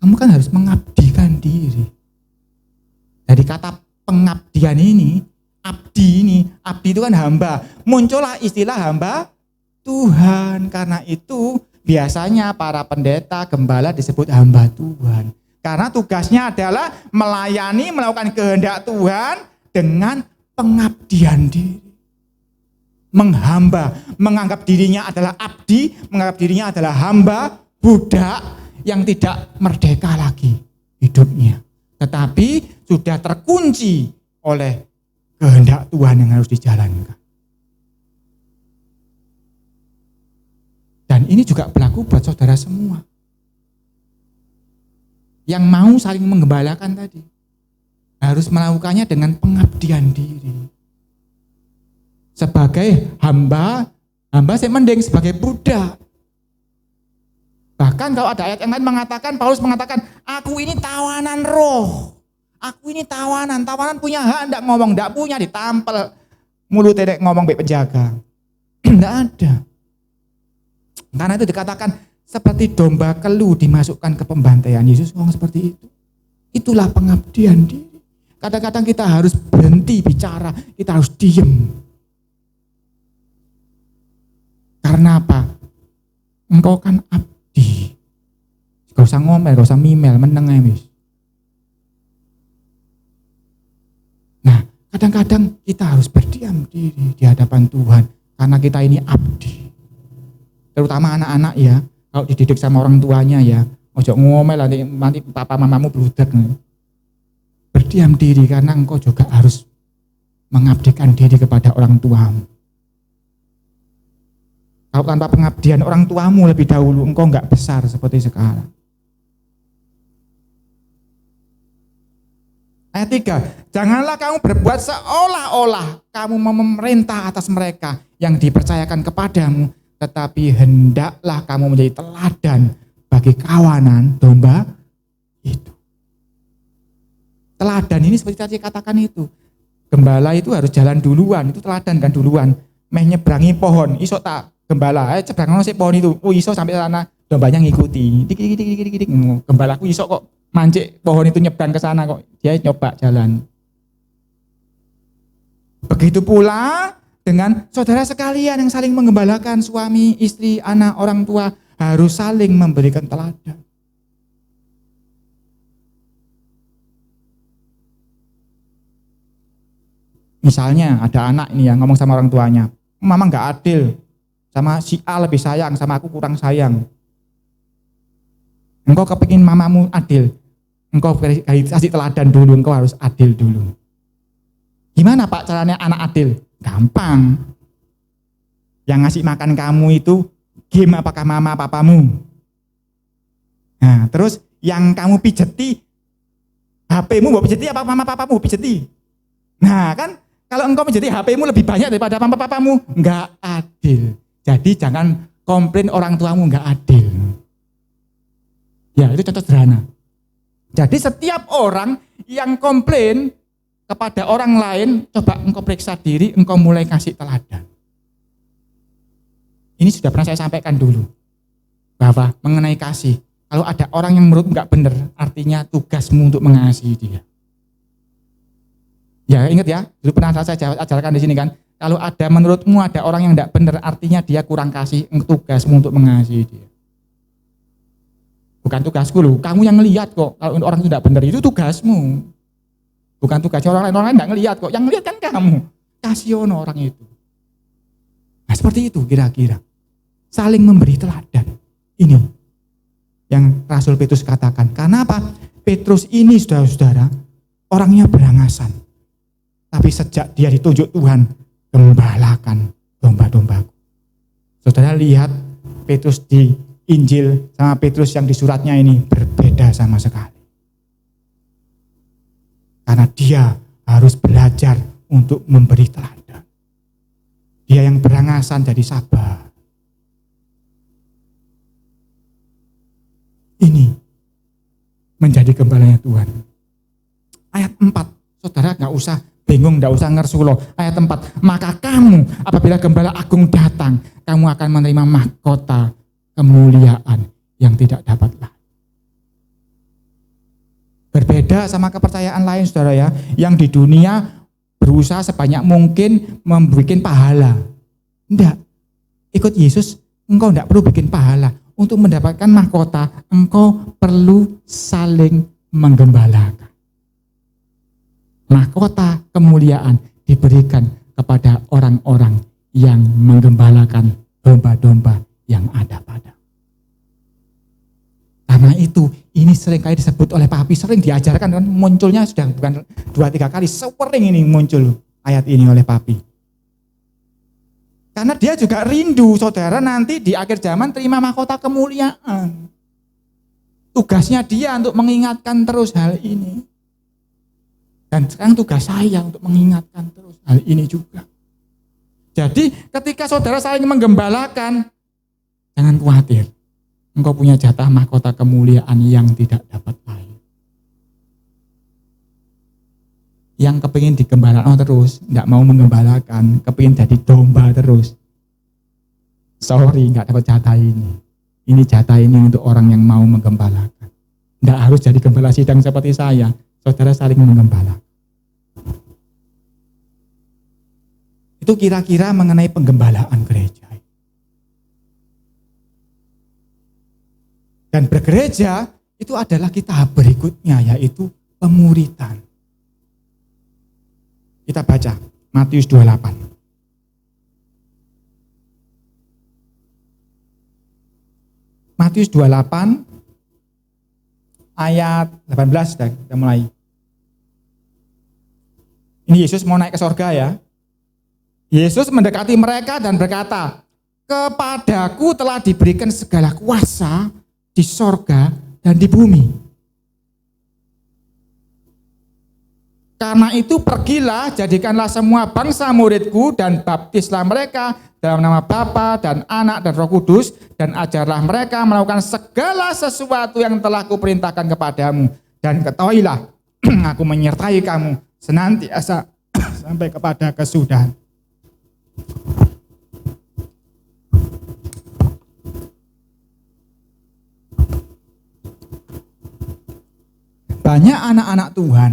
kamu kan harus mengabdikan diri. Dari kata pengabdian ini, abdi itu kan hamba. Muncullah istilah hamba Tuhan. Karena itu biasanya para pendeta, gembala disebut hamba Tuhan. Karena tugasnya adalah melayani, melakukan kehendak Tuhan dengan pengabdian diri. Menghamba, menganggap dirinya adalah abdi, menganggap dirinya adalah hamba, budak yang tidak merdeka lagi hidupnya. Tetapi sudah terkunci oleh kehendak Tuhan yang harus dijalankan. Dan ini juga berlaku buat saudara semua. Yang mau saling menggembalakan tadi, harus melakukannya dengan pengabdian diri. Sebagai hamba saya mending sebagai budak. Bahkan kalau ada ayat yang lain mengatakan, Paulus mengatakan, aku ini tawanan roh. Aku ini tawanan punya hak, enggak ngomong, enggak punya, ditampel. Mulut tidak ngomong baik penjaga. Enggak ada. Karena itu dikatakan, seperti domba kelu dimasukkan ke pembantaian. Yesus ngomong seperti itu. Itulah pengabdian diri. Kadang-kadang kita harus berhenti bicara, kita harus diem. Karena apa? Engkau kan abdi. Gak usah ngomel, gak usah mimel, meneng aja wis. Nah, kadang-kadang kita harus berdiam diri di hadapan Tuhan karena kita ini abdi. Terutama anak-anak ya, kalau dididik sama orang tuanya ya, ojo ngomel nanti papa mamamu bludak. Berdiam diri karena engkau juga harus mengabdikan diri kepada orang tuamu. Kalau tanpa pengabdian orang tuamu lebih dahulu, engkau enggak besar seperti sekarang. Ayat 3, janganlah kamu berbuat seolah-olah kamu memerintah atas mereka yang dipercayakan kepadamu, tetapi hendaklah kamu menjadi teladan bagi kawanan domba itu. Teladan ini seperti tadi katakan itu, gembala itu harus jalan duluan, itu teladan kan duluan. Meh nyeberangi pohon, iso tak gembala, cebrang si pohon itu, iso sampai sana, dombanya ngikuti, dik. Gembalaku iso kok mancik pohon itu nyebrang ke sana kok, dia nyoba jalan. Begitu pula dengan saudara sekalian yang saling menggembalakan, suami, istri, anak, orang tua harus saling memberikan teladan. Misalnya ada anak ini yang ngomong sama orang tuanya, mama nggak adil, sama si A lebih sayang, sama aku kurang sayang. Engkau kepingin mamamu adil, engkau kasih teladan dulu, engkau harus adil dulu. Gimana Pak caranya anak adil? Gampang. Yang ngasih makan kamu itu game apakah mama papamu? Nah, terus yang kamu pijeti HP-mu mau pijeti apa mama papamu pijeti? Nah, kan kalau engkau menjadi HP-mu lebih banyak daripada mama papamu, enggak adil. Jadi jangan komplain orang tuamu enggak adil. Ya, itu contoh sederhana. Jadi setiap orang yang komplain kepada orang lain, coba engkau periksa diri, engkau mulai kasih teladan. Ini sudah pernah saya sampaikan dulu, bahwa mengenai kasih, kalau ada orang yang menurut enggak benar, artinya tugasmu untuk mengasihi dia. Ya ingat ya, dulu pernah saya ajarkan di sini kan, kalau ada menurutmu ada orang yang enggak benar, artinya dia kurang kasih, tugasmu untuk mengasihi dia. Bukan tugasku loh, kamu yang ngelihat kok, kalau orang itu enggak benar, itu tugasmu. Bukan tugasnya orang lain enggak ngelihat kok, yang ngelihat kan kamu. Kasihono orang itu. Nah seperti itu kira-kira. Saling memberi teladan. Ini yang Rasul Petrus katakan. Karena apa? Petrus ini saudara-saudara, orangnya berangasan. Tapi sejak dia ditunjuk Tuhan, gembalakan domba-dombaku. Saudara lihat Petrus di Injil sama Petrus yang di suratnya ini berbeda sama sekali. Karena dia harus belajar untuk memberi teladan. Dia yang berangasan jadi sabar. Ini menjadi gembalanya Tuhan. Ayat 4, saudara gak usah bingung, gak usah ngersulo. Ayat 4, maka kamu apabila gembala agung datang, kamu akan menerima mahkota kemuliaan yang tidak dapat lain. Berbeda sama kepercayaan lain saudara ya, yang di dunia berusaha sebanyak mungkin membuat pahala. Enggak, ikut Yesus engkau enggak perlu bikin pahala. Untuk mendapatkan mahkota, engkau perlu saling menggembalakan. Mahkota kemuliaan diberikan kepada orang-orang yang menggembalakan domba-domba yang ada pada. Karena itu, ini seringkali disebut oleh Papi, sering diajarkan kan, munculnya sudah bukan 2-3 kali, sering ini muncul ayat ini oleh Papi. Karena dia juga rindu saudara nanti di akhir zaman terima mahkota kemuliaan. Tugasnya dia untuk mengingatkan terus hal ini. Dan sekarang tugas saya untuk mengingatkan terus hal ini juga. Jadi ketika saudara saling menggembalakan, jangan khawatir. Engkau punya jatah mahkota kemuliaan yang tidak dapat lain. Yang kepingin digembalakan terus, enggak mau menggembalakan, kepingin jadi domba terus. Sorry, enggak dapat jatah ini. Ini jatah ini untuk orang yang mau menggembalakan. Enggak harus jadi gembala sidang seperti saya. Saudara saling menggembalakan. Itu kira-kira mengenai penggembalaan gereja. Dan bergereja itu adalah tahap berikutnya, yaitu pemuritan. Kita baca Matius 28. Matius 28 ayat 18 kita mulai. Ini Yesus mau naik ke sorga ya. Yesus mendekati mereka dan berkata, kepadaku telah diberikan segala kuasa di sorga dan di bumi. Karena itu pergilah, jadikanlah semua bangsa muridku dan baptislah mereka dalam nama Bapa dan Anak dan Roh Kudus, dan ajarlah mereka melakukan segala sesuatu yang telah kuperintahkan kepadamu. Dan ketahuilah, aku menyertai kamu senantiasa sampai kepada kesudahan. Banyak anak-anak Tuhan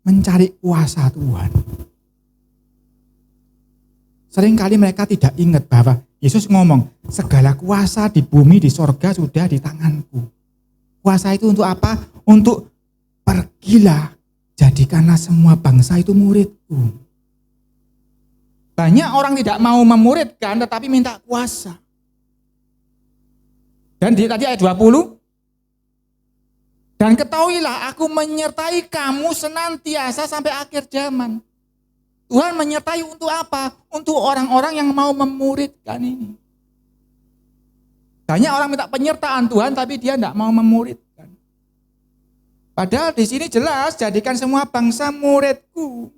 mencari kuasa Tuhan. Seringkali mereka tidak ingat bahwa Yesus ngomong, segala kuasa di bumi, di sorga sudah di tanganku. Kuasa itu untuk apa? Untuk pergilah, jadikanlah semua bangsa itu muridku. Banyak orang tidak mau memuridkan, tetapi minta kuasa. Dan tadi ayat 20, dan ketahuilah aku menyertai kamu senantiasa sampai akhir zaman. Tuhan menyertai untuk apa? Untuk orang-orang yang mau memuridkan ini. Banyak orang minta penyertaan Tuhan tapi dia tidak mau memuridkan. Padahal di sini jelas, jadikan semua bangsa muridku.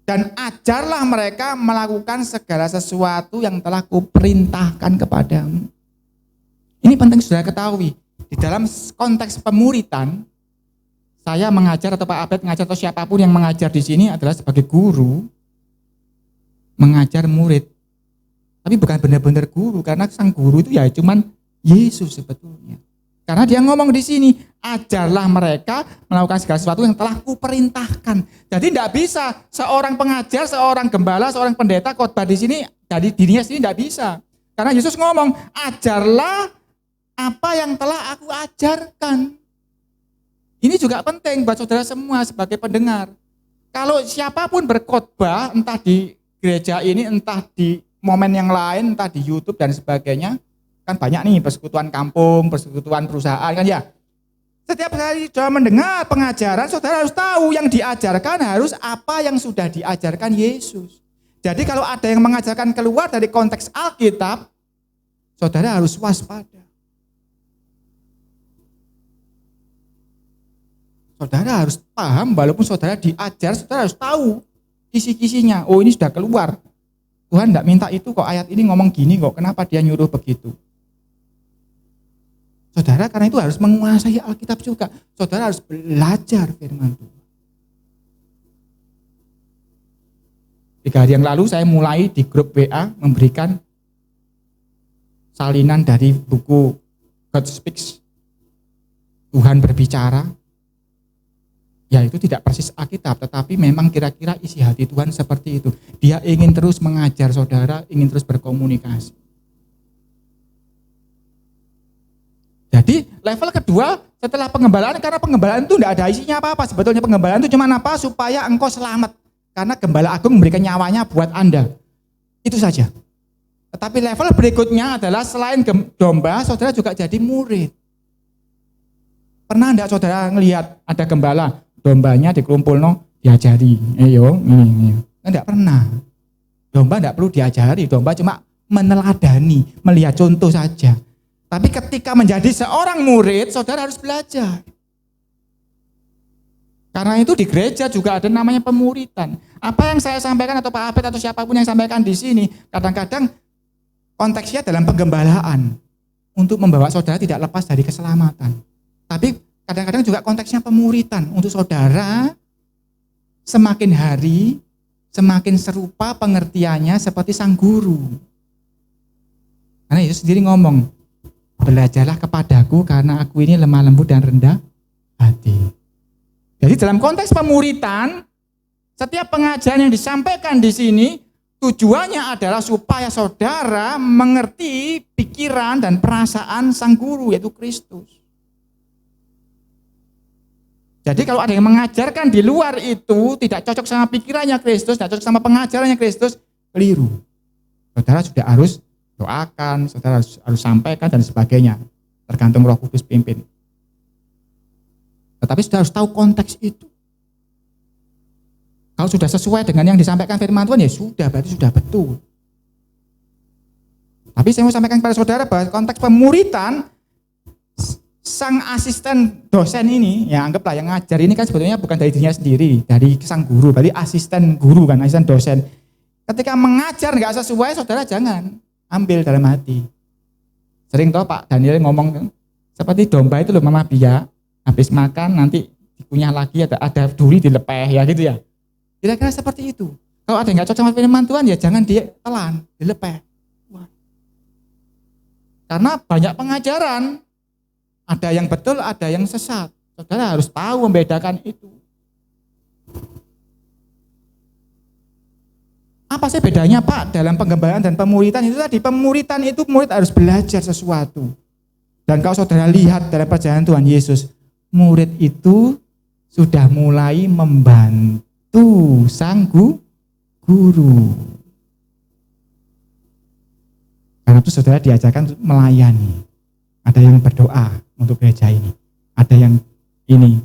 Dan ajarlah mereka melakukan segala sesuatu yang telah kuperintahkan kepadamu. Ini penting sudah ketahui. Di dalam konteks pemuritan, saya mengajar atau Pak Abed mengajar atau siapapun yang mengajar di sini adalah sebagai guru mengajar murid. Tapi bukan benar-benar guru, karena sang guru itu ya cuman Yesus sebetulnya. Karena dia ngomong di sini, ajarlah mereka melakukan segala sesuatu yang telah kuperintahkan. Jadi tidak bisa seorang pengajar, seorang gembala, seorang pendeta khotbah di sini dari dirinya sendiri tidak bisa. Karena Yesus ngomong, ajarlah apa yang telah aku ajarkan. Ini juga penting buat saudara semua sebagai pendengar. Kalau siapapun berkhotbah, entah di gereja ini, entah di momen yang lain, entah di YouTube dan sebagainya, kan banyak nih persekutuan kampung, persekutuan perusahaan kan ya. Setiap kali saudara mendengar pengajaran, saudara harus tahu yang diajarkan harus apa yang sudah diajarkan Yesus. Jadi kalau ada yang mengajarkan keluar dari konteks Alkitab, saudara harus waspada. Saudara harus paham, walaupun saudara diajar, saudara harus tahu kisi-kisinya. Oh, ini sudah keluar. Tuhan tidak minta itu kok, ayat ini ngomong gini kok, kenapa dia nyuruh begitu? Saudara karena itu harus menguasai Alkitab juga. Saudara harus belajar firman Tuhan. 3 hari yang lalu saya mulai di grup WA memberikan salinan dari buku God Speaks. Tuhan berbicara. Ya itu tidak persis Alkitab, tetapi memang kira-kira isi hati Tuhan seperti itu. Dia ingin terus mengajar saudara, ingin terus berkomunikasi. Jadi level kedua setelah pengembalaan, karena pengembalaan itu tidak ada isinya apa-apa. Sebetulnya pengembalaan itu cuma apa? Supaya engkau selamat. Karena Gembala Agung memberikan nyawanya buat Anda. Itu saja. Tetapi level berikutnya adalah selain domba, saudara juga jadi murid. Pernah enggak saudara ngelihat ada gembala, dombanya dikumpulno, diajari. Ayo, ini. Enggak pernah. Domba enggak perlu diajari, domba cuma meneladani, melihat contoh saja. Tapi ketika menjadi seorang murid, saudara harus belajar. Karena itu di gereja juga ada namanya pemuritan. Apa yang saya sampaikan atau Pak Abed atau siapapun yang sampaikan di sini, kadang-kadang konteksnya dalam penggembalaan untuk membawa saudara tidak lepas dari keselamatan. Tapi kadang-kadang juga konteksnya pemuritan untuk saudara semakin hari semakin serupa pengertiannya seperti sang guru. Karena Yesus sendiri ngomong, belajarlah kepadaku karena aku ini lemah lembut dan rendah hati. Jadi dalam konteks pemuritan, setiap pengajaran yang disampaikan di sini tujuannya adalah supaya saudara mengerti pikiran dan perasaan sang guru yaitu Kristus. Jadi kalau ada yang mengajarkan di luar itu tidak cocok sama pikirannya Kristus, tidak cocok sama pengajarannya Kristus, keliru. Saudara sudah harus doakan, saudara harus sampaikan dan sebagainya. Tergantung Roh Kudus pimpin. Tetapi saudara harus tahu konteks itu. Kalau sudah sesuai dengan yang disampaikan firman Tuhan, ya sudah, berarti sudah betul. Tapi saya mau sampaikan kepada saudara bahwa konteks pemuritan, sang asisten dosen ini, ya anggaplah yang ngajar ini kan sebetulnya bukan dari dirinya sendiri, dari sang guru, berarti asisten guru kan, asisten dosen. Ketika mengajar nggak sesuai, saudara jangan ambil dalam hati. Sering toh Pak Daniel ngomong, seperti domba itu loh Mama Bia, habis makan nanti dikunyah lagi, ada duri dilepeh ya gitu ya. Kira-kira seperti itu. Kalau ada yang nggak cocok sama firman Tuhan, ya jangan ditelan, dilepeh. Karena banyak pengajaran, ada yang betul, ada yang sesat. Saudara harus tahu membedakan itu. Apa sih bedanya Pak dalam penggembalaan dan pemuritan itu tadi? Pemuritan itu murid harus belajar sesuatu. Dan kalau saudara lihat dalam perjalanan Tuhan Yesus, murid itu sudah mulai membantu sang guru. Karena itu saudara diajarkan melayani. Ada yang berdoa untuk gereja ini. Ada yang ini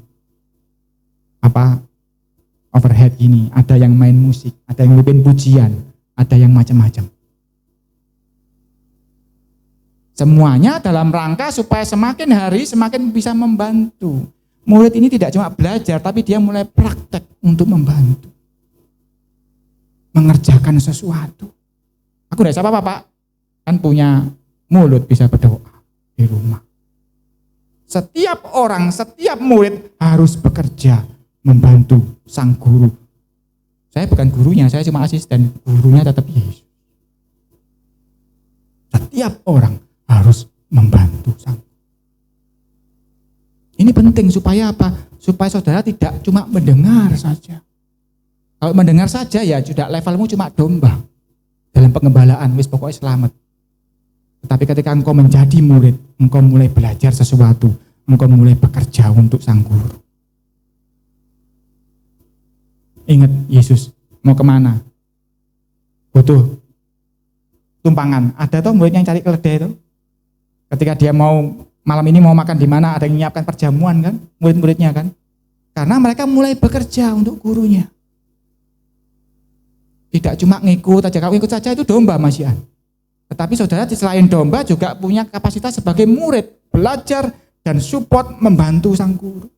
overhead ini, ada yang main musik, ada yang mimpin pujian, ada yang macam-macam. Semuanya dalam rangka supaya semakin hari semakin bisa membantu. Murid ini tidak cuma belajar, tapi dia mulai praktek untuk membantu. Mengerjakan sesuatu. Aku tidak siapa Pak, kan punya mulut bisa berdoa di rumah. Setiap orang, setiap murid harus bekerja membantu sang guru. Saya bukan gurunya, saya cuma asisten. Gurunya tetap Yesus. Setiap orang harus membantu sang guru. Ini penting supaya apa? Supaya saudara tidak cuma mendengar saja. Kalau mendengar saja ya sudah levelmu cuma domba. Dalam pengembalaan, wis pokoknya selamat. Tetapi ketika engkau menjadi murid, engkau mulai belajar sesuatu, engkau mulai bekerja untuk sang guru. Ingat Yesus mau kemana? Butuh tumpangan. Ada tuh murid yang cari keledai itu. Ketika dia mau malam ini mau makan di mana, ada yang menyiapkan perjamuan kan, murid-muridnya kan. Karena mereka mulai bekerja untuk gurunya. Tidak cuma ngikut aja, kalau ngikut saja itu domba Mas Ian. Tetapi saudara selain domba juga punya kapasitas sebagai murid, belajar dan support membantu sang guru.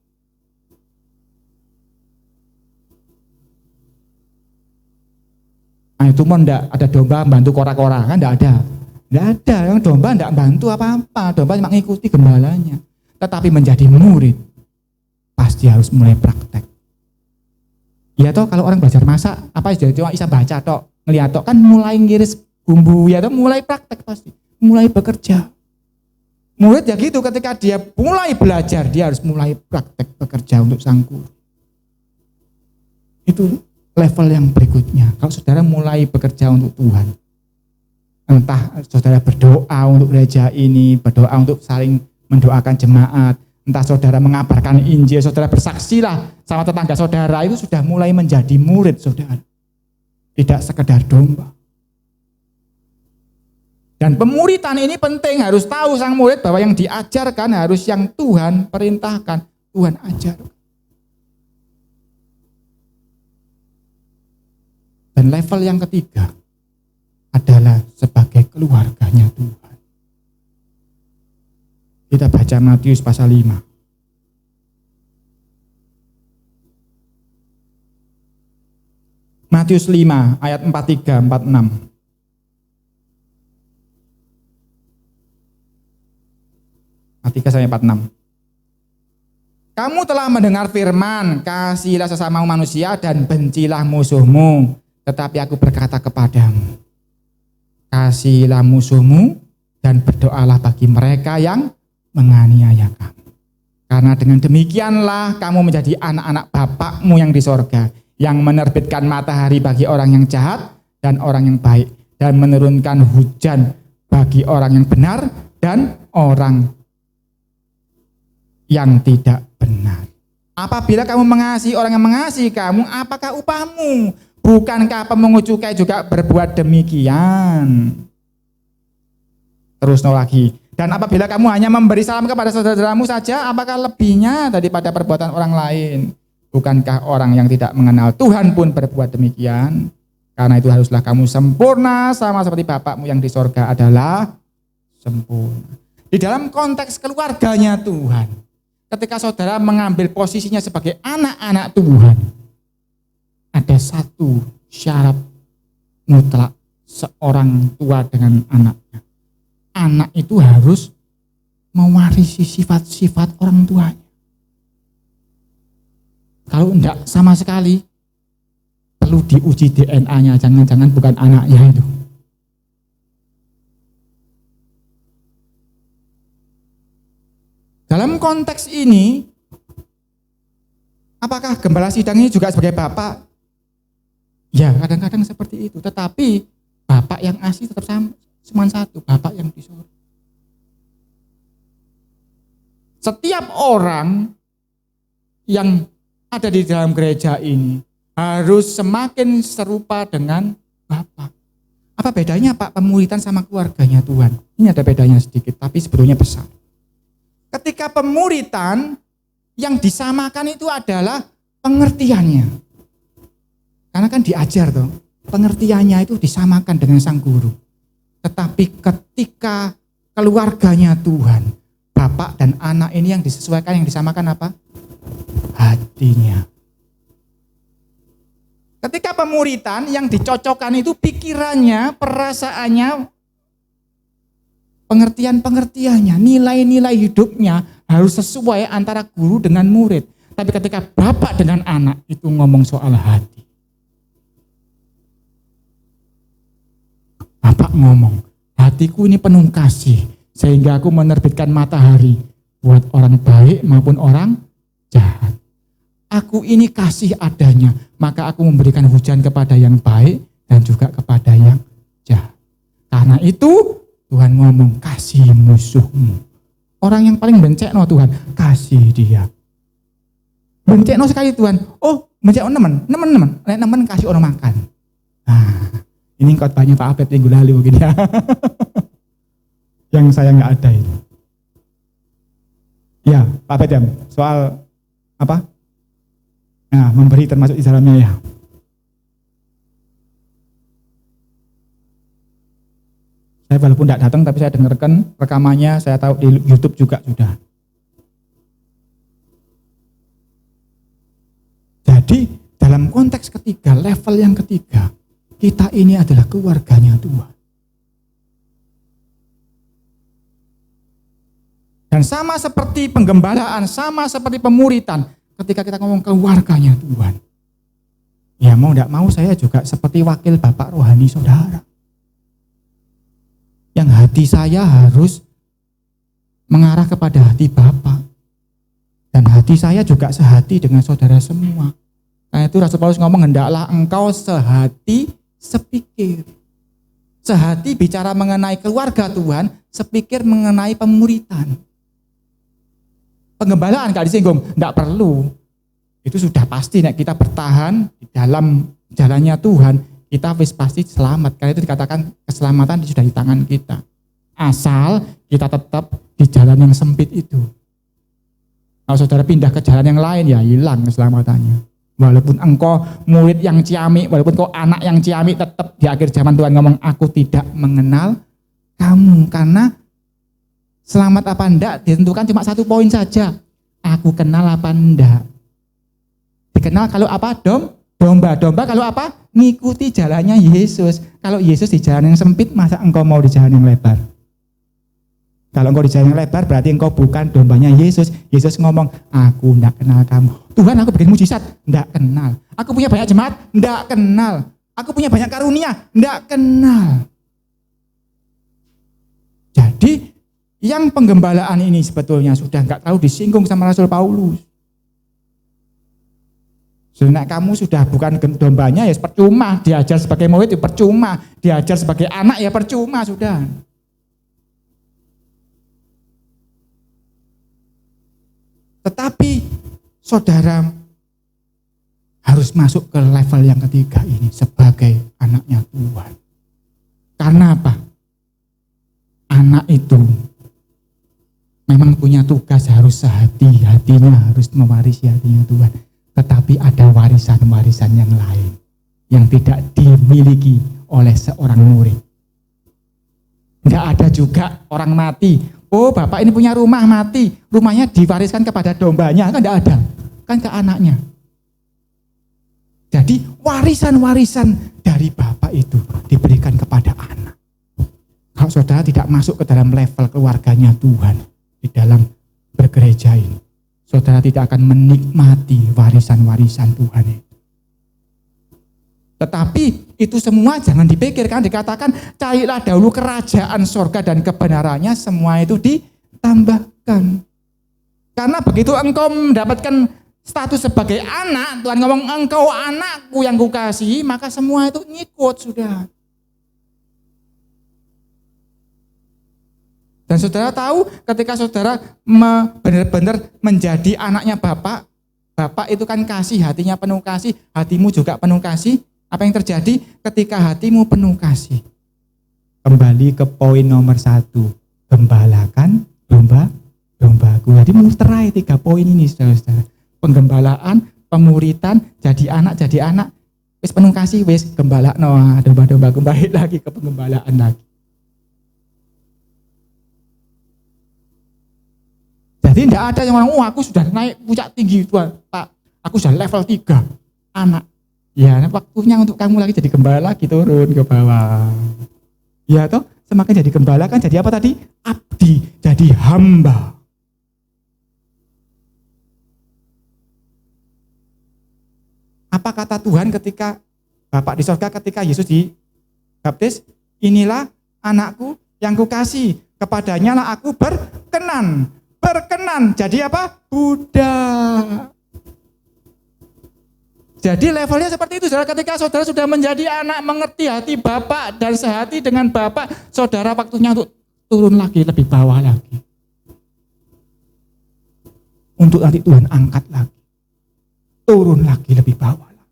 Nah itu pun enggak ada domba bantu kora-kora kan, enggak ada. Enggak ada, yang domba enggak bantu apa-apa, domba cuma ngikuti gembalanya. Tetapi menjadi murid pasti harus mulai praktek. Ya toh kalau orang belajar masak, apa aja cuma bisa baca tok, ngeliat tok kan mulai ngiris bumbu ya toh, mulai praktek pasti, mulai bekerja. Murid ya gitu, ketika dia mulai belajar, dia harus mulai praktek bekerja untuk sang guru. Itu level yang berikutnya. Kalau saudara mulai bekerja untuk Tuhan, entah saudara berdoa untuk gereja ini, berdoa untuk saling mendoakan jemaat, entah saudara mengabarkan Injil, saudara bersaksilah sama tetangga saudara, itu sudah mulai menjadi murid saudara. Tidak sekedar domba. Dan pemuritan ini penting, harus tahu sang murid bahwa yang diajarkan harus yang Tuhan perintahkan, Tuhan ajarkan. Dan level yang ketiga adalah sebagai keluarganya Tuhan. Kita baca Matius pasal 5. Matius 5 ayat 43, 46. Sampai 46. Kamu telah mendengar firman, kasihilah sesama manusia dan bencilah musuhmu. Tetapi aku berkata kepadamu, kasihilah musuhmu dan berdoalah bagi mereka yang menganiaya kamu. Karena dengan demikianlah kamu menjadi anak-anak Bapakmu yang di sorga, yang menerbitkan matahari bagi orang yang jahat dan orang yang baik, dan menurunkan hujan bagi orang yang benar dan orang yang tidak benar. Apabila kamu mengasihi orang yang mengasihi kamu, apakah upahmu? Bukankah pemungut cukai juga berbuat demikian? Terus lagi. Dan apabila kamu hanya memberi salam kepada saudaramu saja, apakah lebihnya daripada perbuatan orang lain? Bukankah orang yang tidak mengenal Tuhan pun berbuat demikian? Karena itu haruslah kamu sempurna sama seperti Bapakmu yang di sorga adalah sempurna. Di dalam konteks keluarganya Tuhan, ketika saudara mengambil posisinya sebagai anak-anak Tuhan, ada satu syarat mutlak seorang tua dengan anaknya. Anak itu harus mewarisi sifat-sifat orang tuanya. Kalau enggak sama sekali, perlu diuji DNA-nya, jangan-jangan bukan anaknya itu. Dalam konteks ini, apakah gembala sidang ini juga sebagai bapak? Ya, kadang-kadang seperti itu. Tetapi bapak yang asli tetap sama, cuma satu, bapak yang di surga. Setiap orang yang ada di dalam gereja ini harus semakin serupa dengan bapak. Apa bedanya Pak pemuritan sama keluarganya Tuhan? Ini ada bedanya sedikit, tapi sebetulnya besar. Ketika pemuritan, yang disamakan itu adalah pengertiannya. Karena kan diajar toh, pengertiannya itu disamakan dengan sang guru. Tetapi ketika keluarganya Tuhan, bapak dan anak ini yang disesuaikan, yang disamakan apa? Hatinya. Ketika pemuritan, yang dicocokkan itu pikirannya, perasaannya, pengertian-pengertiannya, nilai-nilai hidupnya harus sesuai antara guru dengan murid. Tapi ketika bapak dengan anak itu ngomong soal hati. Bapak ngomong, hatiku ini penuh kasih sehingga aku menerbitkan matahari buat orang baik maupun orang jahat. Aku ini kasih adanya, maka aku memberikan hujan kepada yang baik dan juga kepada yang jahat. Karena itu Tuhan ngomong, kasih musuhmu. Orang yang paling bencekno Tuhan, kasih dia. Bencekno sekali Tuhan, oh bencekno nemen kasih orang makan. Nah, ini khotbahnya Pak Abed minggu lalu mungkin ya. Yang saya nggak ada itu. Ya, Pak Bedam, soal apa? Nah, memberi termasuk di dalamnya ya. Saya walaupun tidak datang, tapi saya dengarkan rekamannya, saya tahu di YouTube juga sudah. Jadi, dalam konteks ketiga, level yang ketiga, kita ini adalah keluarganya Tuhan. Dan sama seperti penggembalaan, sama seperti pemuritan, ketika kita ngomong keluarganya Tuhan. Ya mau tidak mau saya juga seperti wakil Bapak rohani saudara. Yang hati saya harus mengarah kepada hati Bapak. Dan hati saya juga sehati dengan saudara semua. Karena itu Rasul Paulus ngomong, hendaklah engkau sehati sepikir. Sehati bicara mengenai keluarga Tuhan, sepikir mengenai pemuritan. Penggembalaan gak disinggung, tidak perlu. Itu sudah pasti, nek kita bertahan di dalam jalannya Tuhan, kita pasti selamat. Karena itu dikatakan keselamatan sudah di tangan kita. Asal kita tetap di jalan yang sempit itu. Kalau saudara pindah ke jalan yang lain, ya hilang keselamatannya. Walaupun engkau murid yang ciamik, walaupun engkau anak yang ciamik, tetap di akhir zaman Tuhan ngomong, aku tidak mengenal kamu. Karena selamat apa enggak ditentukan cuma satu poin saja. Aku kenal apa enggak. Dikenal kalau apa? Domba kalau apa? Ngikuti jalannya Yesus. Kalau Yesus di jalan yang sempit, masa engkau mau di jalan yang lebar? Kalau engkau di jalan yang lebar, berarti engkau bukan dombanya Yesus. Yesus ngomong, aku enggak kenal kamu. Tuhan, aku bikin mujizat, enggak kenal. Aku punya banyak jemaat, enggak kenal. Aku punya banyak karunia, enggak kenal. Jadi, yang penggembalaan ini sebetulnya sudah enggak terlalu disinggung sama Rasul Paulus. Sebenarnya kamu sudah bukan dombanya, ya percuma. Diajar sebagai murid ya percuma. Diajar sebagai anak ya percuma sudah. Tetapi saudara harus masuk ke level yang ketiga ini sebagai anaknya Tuhan. Karena apa? Anak itu memang punya tugas, harus hatinya harus mewarisi hatinya Tuhan. Tetapi ada warisan-warisan yang lain yang tidak dimiliki oleh seorang murid. Enggak ada juga orang mati. Oh, bapak ini punya rumah mati, rumahnya diwariskan kepada dombanya, kan enggak ada. Kan ke anaknya. Jadi warisan-warisan dari bapak itu diberikan kepada anak. Kalau saudara tidak masuk ke dalam level keluarganya Tuhan di dalam bergereja ini, saudara tidak akan menikmati warisan-warisan Tuhan itu. Tetapi itu semua jangan dipikirkan, dikatakan carilah dahulu kerajaan sorga dan kebenarannya, semua itu ditambahkan. Karena begitu engkau mendapatkan status sebagai anak, Tuhan ngomong engkau anakku yang kukasihi, maka semua itu ngikut sudah. Dan saudara tahu ketika saudara benar-benar menjadi anaknya Bapak, Bapak itu kan kasih, hatinya penuh kasih, hatimu juga penuh kasih. Apa yang terjadi ketika hatimu penuh kasih? Kembali ke poin nomor 1, gembalakan domba-dombaku. Jadi muterai 3 poin ini saudara-saudara. Penggembalaan, pemuritan, jadi anak, wis penuh kasih, wis gembala domba-domba, kembali lagi ke penggembalaan lagi. Jadi tidak ada yang orang, aku sudah naik puncak tinggi Tuhan, Pak, aku sudah level 3, anak. Ya, waktunya untuk kamu lagi jadi gembala lagi, turun ke bawah. Ya toh, semakin jadi gembala kan jadi apa tadi? Abdi, jadi hamba. Apa kata Tuhan ketika Bapak di surga, ketika Yesus dibaptis? Inilah anakku yang kukasih, kepadanya lah aku berkenan. Jadi apa? Budak. Jadi levelnya seperti itu, saudara. Ketika saudara sudah menjadi anak, mengerti hati Bapak dan sehati dengan Bapak, saudara waktunya untuk turun lagi, lebih bawah lagi. Untuk nanti Tuhan angkat lagi. Turun lagi, lebih bawah lagi.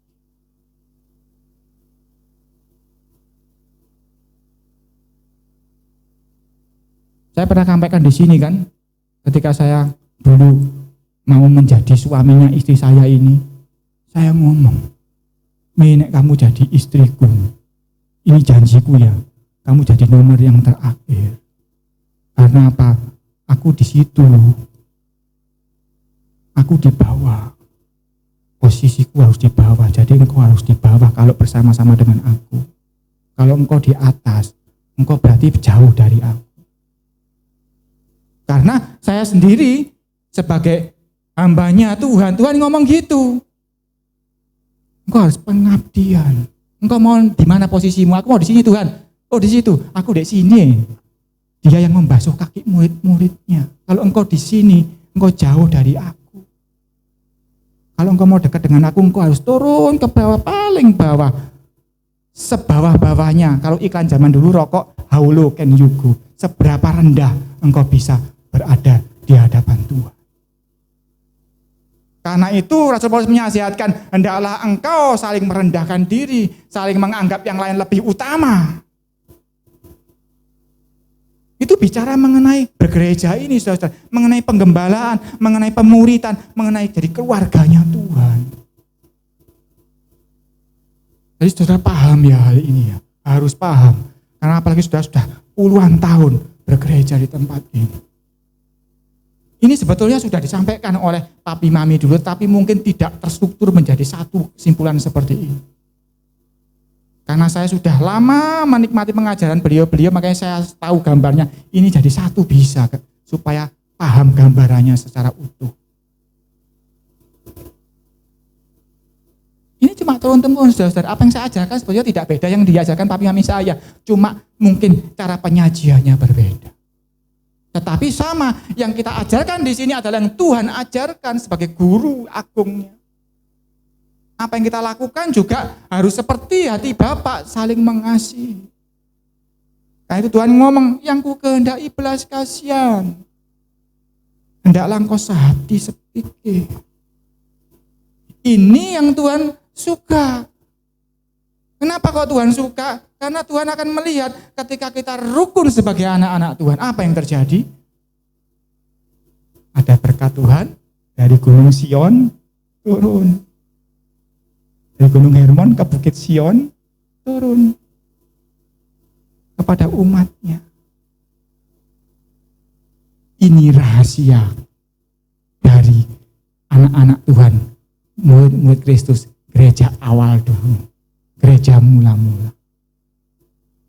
Saya pernah sampaikan di sini kan, ketika saya dulu mau menjadi suaminya istri saya ini, saya ngomong, nek kamu jadi istriku, ini janjiku ya, kamu jadi nomor yang terakhir. Karena apa? Aku di situ, aku di bawah, posisiku harus di bawah, jadi engkau harus di bawah kalau bersama-sama dengan aku. Kalau engkau di atas, engkau berarti jauh dari aku. Karena saya sendiri sebagai hambanya Tuhan ngomong gitu. Engkau harus pengabdian. Engkau mau di mana posisimu? Aku mau di sini Tuhan. Oh di situ, aku di sini. Dia yang membasuh kaki murid-muridnya. Kalau engkau di sini, engkau jauh dari aku. Kalau engkau mau dekat dengan aku, engkau harus turun ke bawah, paling bawah. Sebawah-bawahnya. Kalau iklan zaman dulu rokok, how low can you go? Seberapa rendah engkau bisa berada di hadapan Tuhan. Karena itu Rasul Paulus menasihatkan, hendaklah engkau saling merendahkan diri, saling menganggap yang lain lebih utama. Itu bicara mengenai bergereja ini, saudara, mengenai penggembalaan, mengenai pemuritan, mengenai jadi keluarganya Tuhan. Jadi saudara paham ya hal ini ya, harus paham. Karena apalagi sudah puluhan tahun bergereja di tempat ini. Ini sebetulnya sudah disampaikan oleh papi mami dulu, tapi mungkin tidak terstruktur menjadi satu kesimpulan seperti ini. Karena saya sudah lama menikmati pengajaran beliau-beliau, makanya saya tahu gambarnya. Ini jadi satu bisa, supaya paham gambarannya secara utuh. Ini cuma turun-temurun, saudara-saudara. Apa yang saya ajarkan sebetulnya tidak beda yang diajarkan papi mami saya. Cuma mungkin cara penyajiannya berbeda. Tetapi sama, yang kita ajarkan di sini adalah yang Tuhan ajarkan sebagai guru agungnya. Apa yang kita lakukan juga harus seperti hati Bapa, saling mengasihi. Karena itu Tuhan ngomong, yang ku kehendaki belas kasihan, hendaklah engkau sehati sepikir. Ini yang Tuhan suka. Kenapa kok Tuhan suka? Karena Tuhan akan melihat ketika kita rukun sebagai anak-anak Tuhan, apa yang terjadi? Ada berkat Tuhan dari Gunung Sion turun. Dari Gunung Hermon ke Bukit Sion turun kepada umatnya. Ini rahasia dari anak-anak Tuhan, murid-murid Kristus, gereja awal dulu, gereja mula-mula.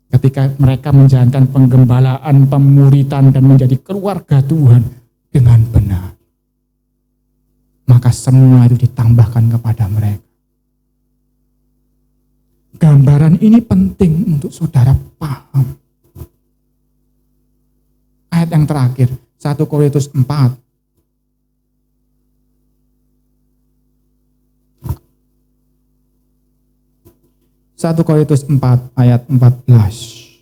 Ketika mereka menjalankan penggembalaan, pemuritan, dan menjadi keluarga Tuhan dengan benar, maka semua itu ditambahkan kepada mereka. Gambaran ini penting untuk saudara paham. Ayat yang terakhir, 1 Korintus 4. 1 Korintus 4 ayat 14.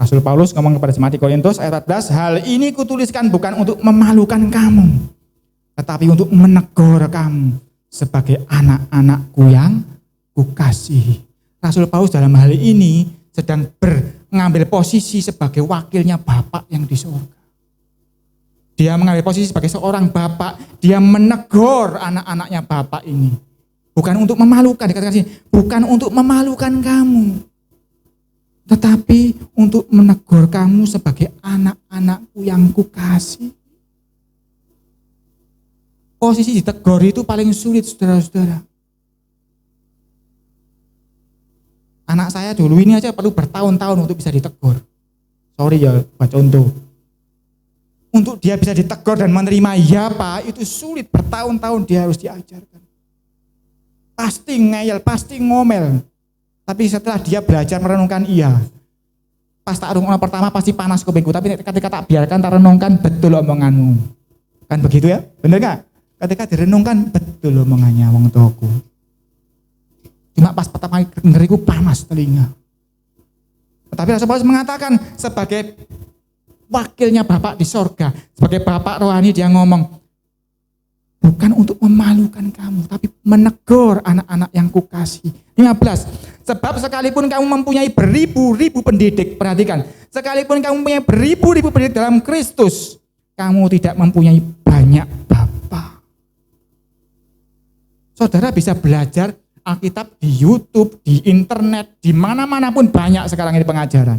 Rasul Paulus ngomong kepada jemaat di Korintus ayat 14, hal ini kutuliskan bukan untuk memalukan kamu, tetapi untuk menegur kamu sebagai anak-anakku yang kukasihi. Rasul Paulus dalam hal ini sedang mengambil posisi sebagai wakilnya Bapa yang di surga. Dia mengambil posisi sebagai seorang Bapak, dia menegur anak-anaknya Bapak ini. Bukan untuk memalukan, dikatakan sini, bukan untuk memalukan kamu, tetapi untuk menegur kamu sebagai anak-anakku yang kukasihi. Posisi ditegur itu paling sulit, saudara-saudara. Anak saya dulu ini aja perlu bertahun-tahun untuk bisa ditegur. Sorry ya, buat contoh. Untuk dia bisa ditegur dan menerima ya Pak, itu sulit, bertahun-tahun dia harus diajarkan. Pasti ngeyel, pasti ngomel. Tapi setelah dia belajar merenungkan iya. Pas tak renungkan pertama pasti panas kupingku, tapi ketika tak biarkan tak renungkan, betul omonganmu. Kan begitu ya? Bener gak? Ketika direnungkan, betul omongannya wong tuaku. Cuma pas pertama ngeriku panas telinga. Tetapi Rasul Paulus mengatakan sebagai wakilnya Bapak di sorga, sebagai Bapak rohani dia ngomong, bukan untuk memalukan kamu, tapi menegur anak-anak yang kukasih. 15. Sebab sekalipun kamu mempunyai beribu-ribu pendidik, perhatikan, sekalipun kamu mempunyai beribu-ribu pendidik dalam Kristus, kamu tidak mempunyai banyak bapa. Saudara bisa belajar Alkitab di YouTube, di internet, di mana-mana pun banyak sekarang ini pengajaran.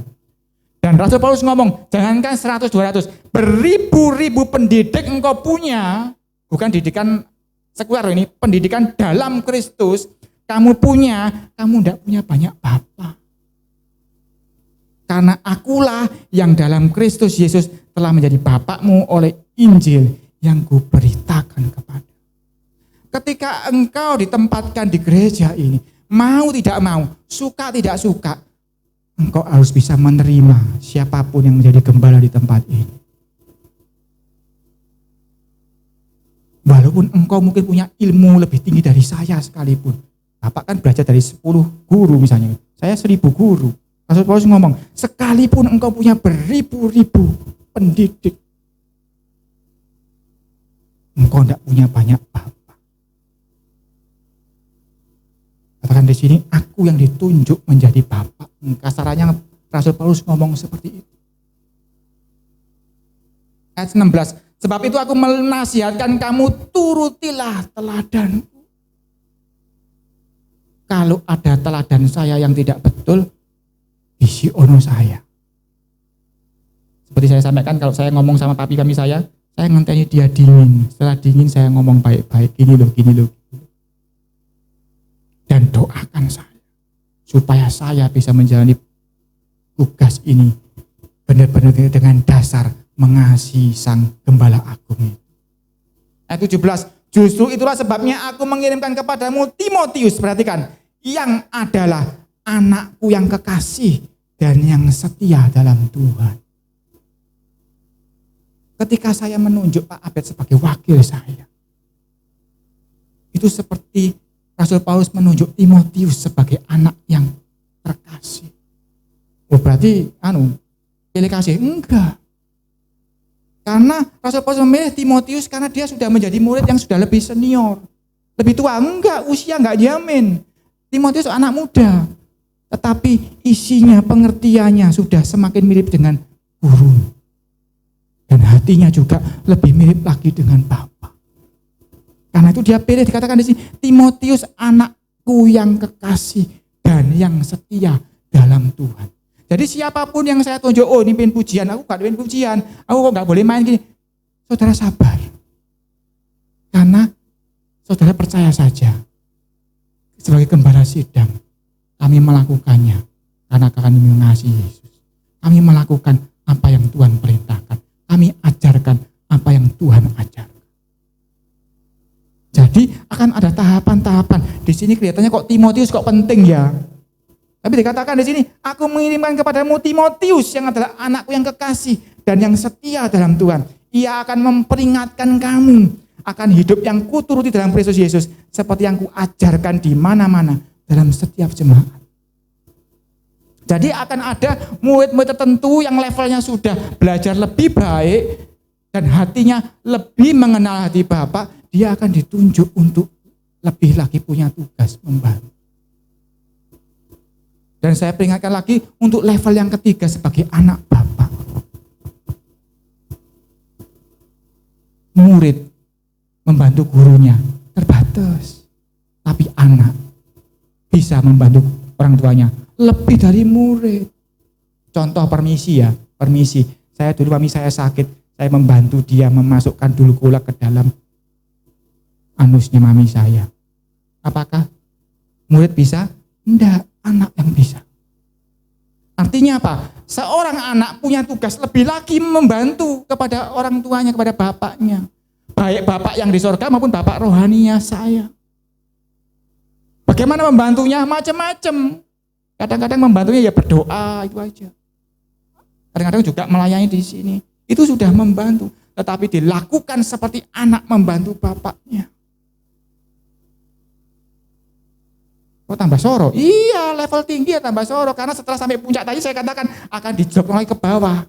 Dan Rasul Paulus ngomong, jangankan 100, 200, beribu-ribu pendidik engkau punya, bukan didikan sekuler ini, pendidikan dalam Kristus, kamu punya, kamu tidak punya banyak bapa. Karena akulah yang dalam Kristus Yesus telah menjadi bapakmu oleh Injil yang kuberitakan kepada. Ketika engkau ditempatkan di gereja ini, mau tidak mau, suka tidak suka, engkau harus bisa menerima siapapun yang menjadi gembala di tempat ini. Walaupun engkau mungkin punya ilmu lebih tinggi dari saya sekalipun. Bapak kan belajar dari 10 guru misalnya. Saya 1000 guru. Rasul Paulus ngomong, sekalipun engkau punya beribu-ribu pendidik, engkau tidak punya banyak bapa. Katakan di sini, aku yang ditunjuk menjadi bapak. Kasarannya Rasul Paulus ngomong seperti itu. Ayat 16. Sebab itu aku menasihatkan kamu, turutilah teladanku. Kalau ada teladan saya yang tidak betul, isi ono saya. Seperti saya sampaikan, kalau saya ngomong sama papi kami saya ngenteni dia dingin. Setelah dingin saya ngomong baik-baik, gini loh. Dan doakan saya, supaya saya bisa menjalani tugas ini benar-benar dengan dasar mengasihi Sang Gembala Agung. Ayat 17, justru itulah sebabnya aku mengirimkan kepadamu Timotius, perhatikan, yang adalah anakku yang kekasih dan yang setia dalam Tuhan. Ketika saya menunjuk Pak Abed sebagai wakil saya, itu seperti Rasul Paulus menunjuk Timotius sebagai anak yang terkasih. Oh berarti pilih kasih? Enggak. Karena Rasul Paulus memilih Timotius karena dia sudah menjadi murid yang sudah lebih senior. Lebih tua? Enggak, usia enggak jamin. Timotius anak muda. Tetapi isinya, pengertiannya sudah semakin mirip dengan guru. Dan hatinya juga lebih mirip lagi dengan Bapa. Karena itu dia pilih, dikatakan di sini, Timotius anakku yang kekasih dan yang setia dalam Tuhan. Jadi siapapun yang saya tunjuk, oh ini pimpin pujian, aku gak pimpin pujian, aku kok gak boleh main gini. Saudara sabar. Karena saudara percaya saja, sebagai gembala sidang, kami melakukannya karena kami mengasihi Yesus. Kami melakukan apa yang Tuhan perintahkan. Kami ajarkan apa yang Tuhan ajarkan. Jadi akan ada tahapan-tahapan. Di sini kelihatannya kok Timotius kok penting ya. Tapi dikatakan di sini, aku mengirimkan kepadamu Timotius yang adalah anakku yang kekasih dan yang setia dalam Tuhan. Ia akan memperingatkan kamu akan hidup yang kuturuti dalam Kristus Yesus seperti yang kuajarkan di mana-mana dalam setiap jemaat. Jadi akan ada murid-murid tertentu yang levelnya sudah belajar lebih baik dan hatinya lebih mengenal hati Bapa, dia akan ditunjuk untuk lebih lagi punya tugas membantu. Dan saya peringatkan lagi untuk level yang ketiga sebagai anak Bapa. Murid membantu gurunya terbatas, tapi anak bisa membantu orang tuanya lebih dari murid. Contoh permisi ya, permisi. Saya dulu mami saya sakit, saya membantu dia memasukkan dulu gula ke dalam anusnya mami saya. Apakah murid bisa? Enggak, anak yang bisa. Artinya apa? Seorang anak punya tugas lebih lagi membantu kepada orang tuanya, kepada bapaknya. Baik bapak yang di sorga maupun bapak rohaninya saya. Bagaimana membantunya? Macam-macam. Kadang-kadang membantunya ya berdoa, itu aja. Kadang-kadang juga melayani di sini. Itu sudah membantu. Tetapi dilakukan seperti anak membantu bapaknya. Oh tambah soro? Iya, level tinggi ya tambah soro. Karena setelah sampai puncak tadi saya katakan akan dijok lagi ke bawah.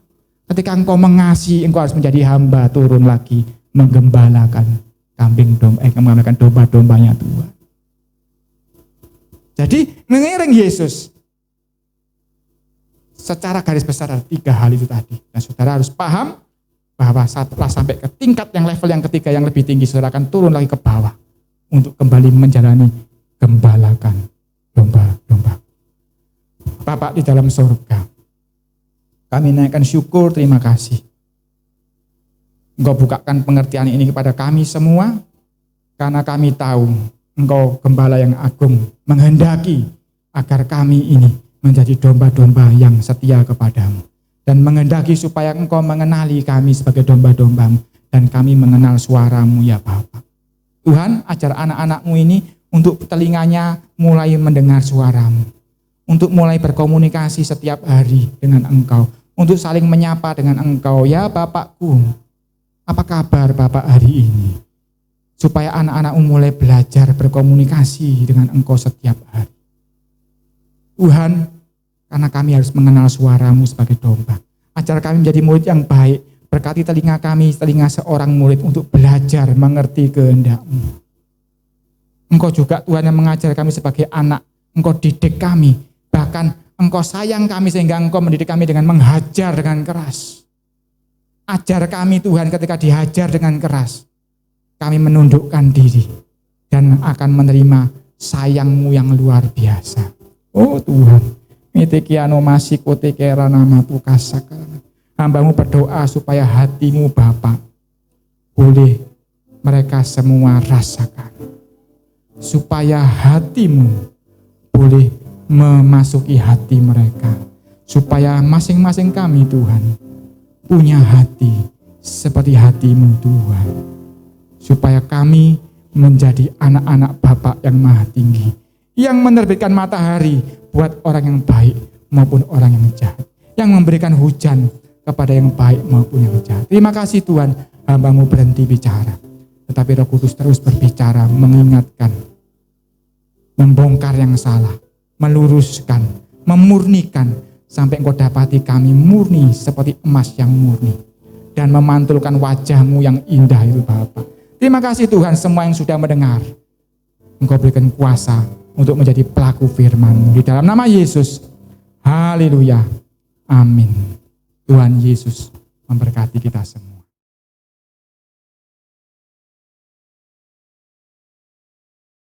Ketika engkau mengasihi, engkau harus menjadi hamba, turun lagi, menggembalakan mengamalkan domba-dombanya Tuhan. Jadi mengiring Yesus secara garis besar ada 3 hal itu tadi. Dan saudara harus paham bahwa setelah sampai ke tingkat yang level yang ketiga yang lebih tinggi, saudara akan turun lagi ke bawah untuk kembali menjalani gembalakan domba-domba. Bapak di dalam surga, kami naikkan syukur, terima kasih. Engkau bukakan pengertian ini kepada kami semua, karena kami tahu Engkau gembala yang agung, menghendaki agar kami ini menjadi domba-domba yang setia kepadamu. Dan menghendaki supaya Engkau mengenali kami sebagai domba-dombamu, dan kami mengenal suaramu ya Bapa. Tuhan, ajar anak-anakmu ini untuk telinganya mulai mendengar suaramu, untuk mulai berkomunikasi setiap hari dengan Engkau, untuk saling menyapa dengan Engkau. Ya Bapakku, apa kabar Bapak hari ini? Supaya anak-anakmu mulai belajar berkomunikasi dengan Engkau setiap hari. Tuhan, karena kami harus mengenal suaramu sebagai domba. Ajar kami menjadi murid yang baik. Berkati telinga kami, telinga seorang murid untuk belajar mengerti kehendak-Mu. Engkau juga Tuhan yang mengajar kami sebagai anak. Engkau didik kami. Bahkan Engkau sayang kami sehingga Engkau mendidik kami dengan menghajar dengan keras. Ajar kami Tuhan ketika dihajar dengan keras, kami menundukkan diri dan akan menerima sayang-Mu yang luar biasa. Oh Tuhan, mitikiano masih kotekera nama tukasakana. Hamba-Mu berdoa supaya hati-Mu Bapa boleh mereka semua rasakan. Supaya hati-Mu boleh memasuki hati mereka. Supaya masing-masing kami Tuhan punya hati seperti hati-Mu Tuhan. Supaya kami menjadi anak-anak Bapa yang maha tinggi, yang menerbitkan matahari buat orang yang baik maupun orang yang jahat, yang memberikan hujan kepada yang baik maupun yang jahat. Terima kasih Tuhan, hamba-Mu berhenti bicara, tetapi Roh Kudus terus berbicara, mengingatkan, membongkar yang salah, meluruskan, memurnikan, sampai Engkau dapati kami murni seperti emas yang murni, dan memantulkan wajah-Mu yang indah itu Bapa. Terima kasih Tuhan, semua yang sudah mendengar, Engkau berikan kuasa untuk menjadi pelaku firman-Mu. Di dalam nama Yesus, haleluya, amin. Tuhan Yesus memberkati kita semua.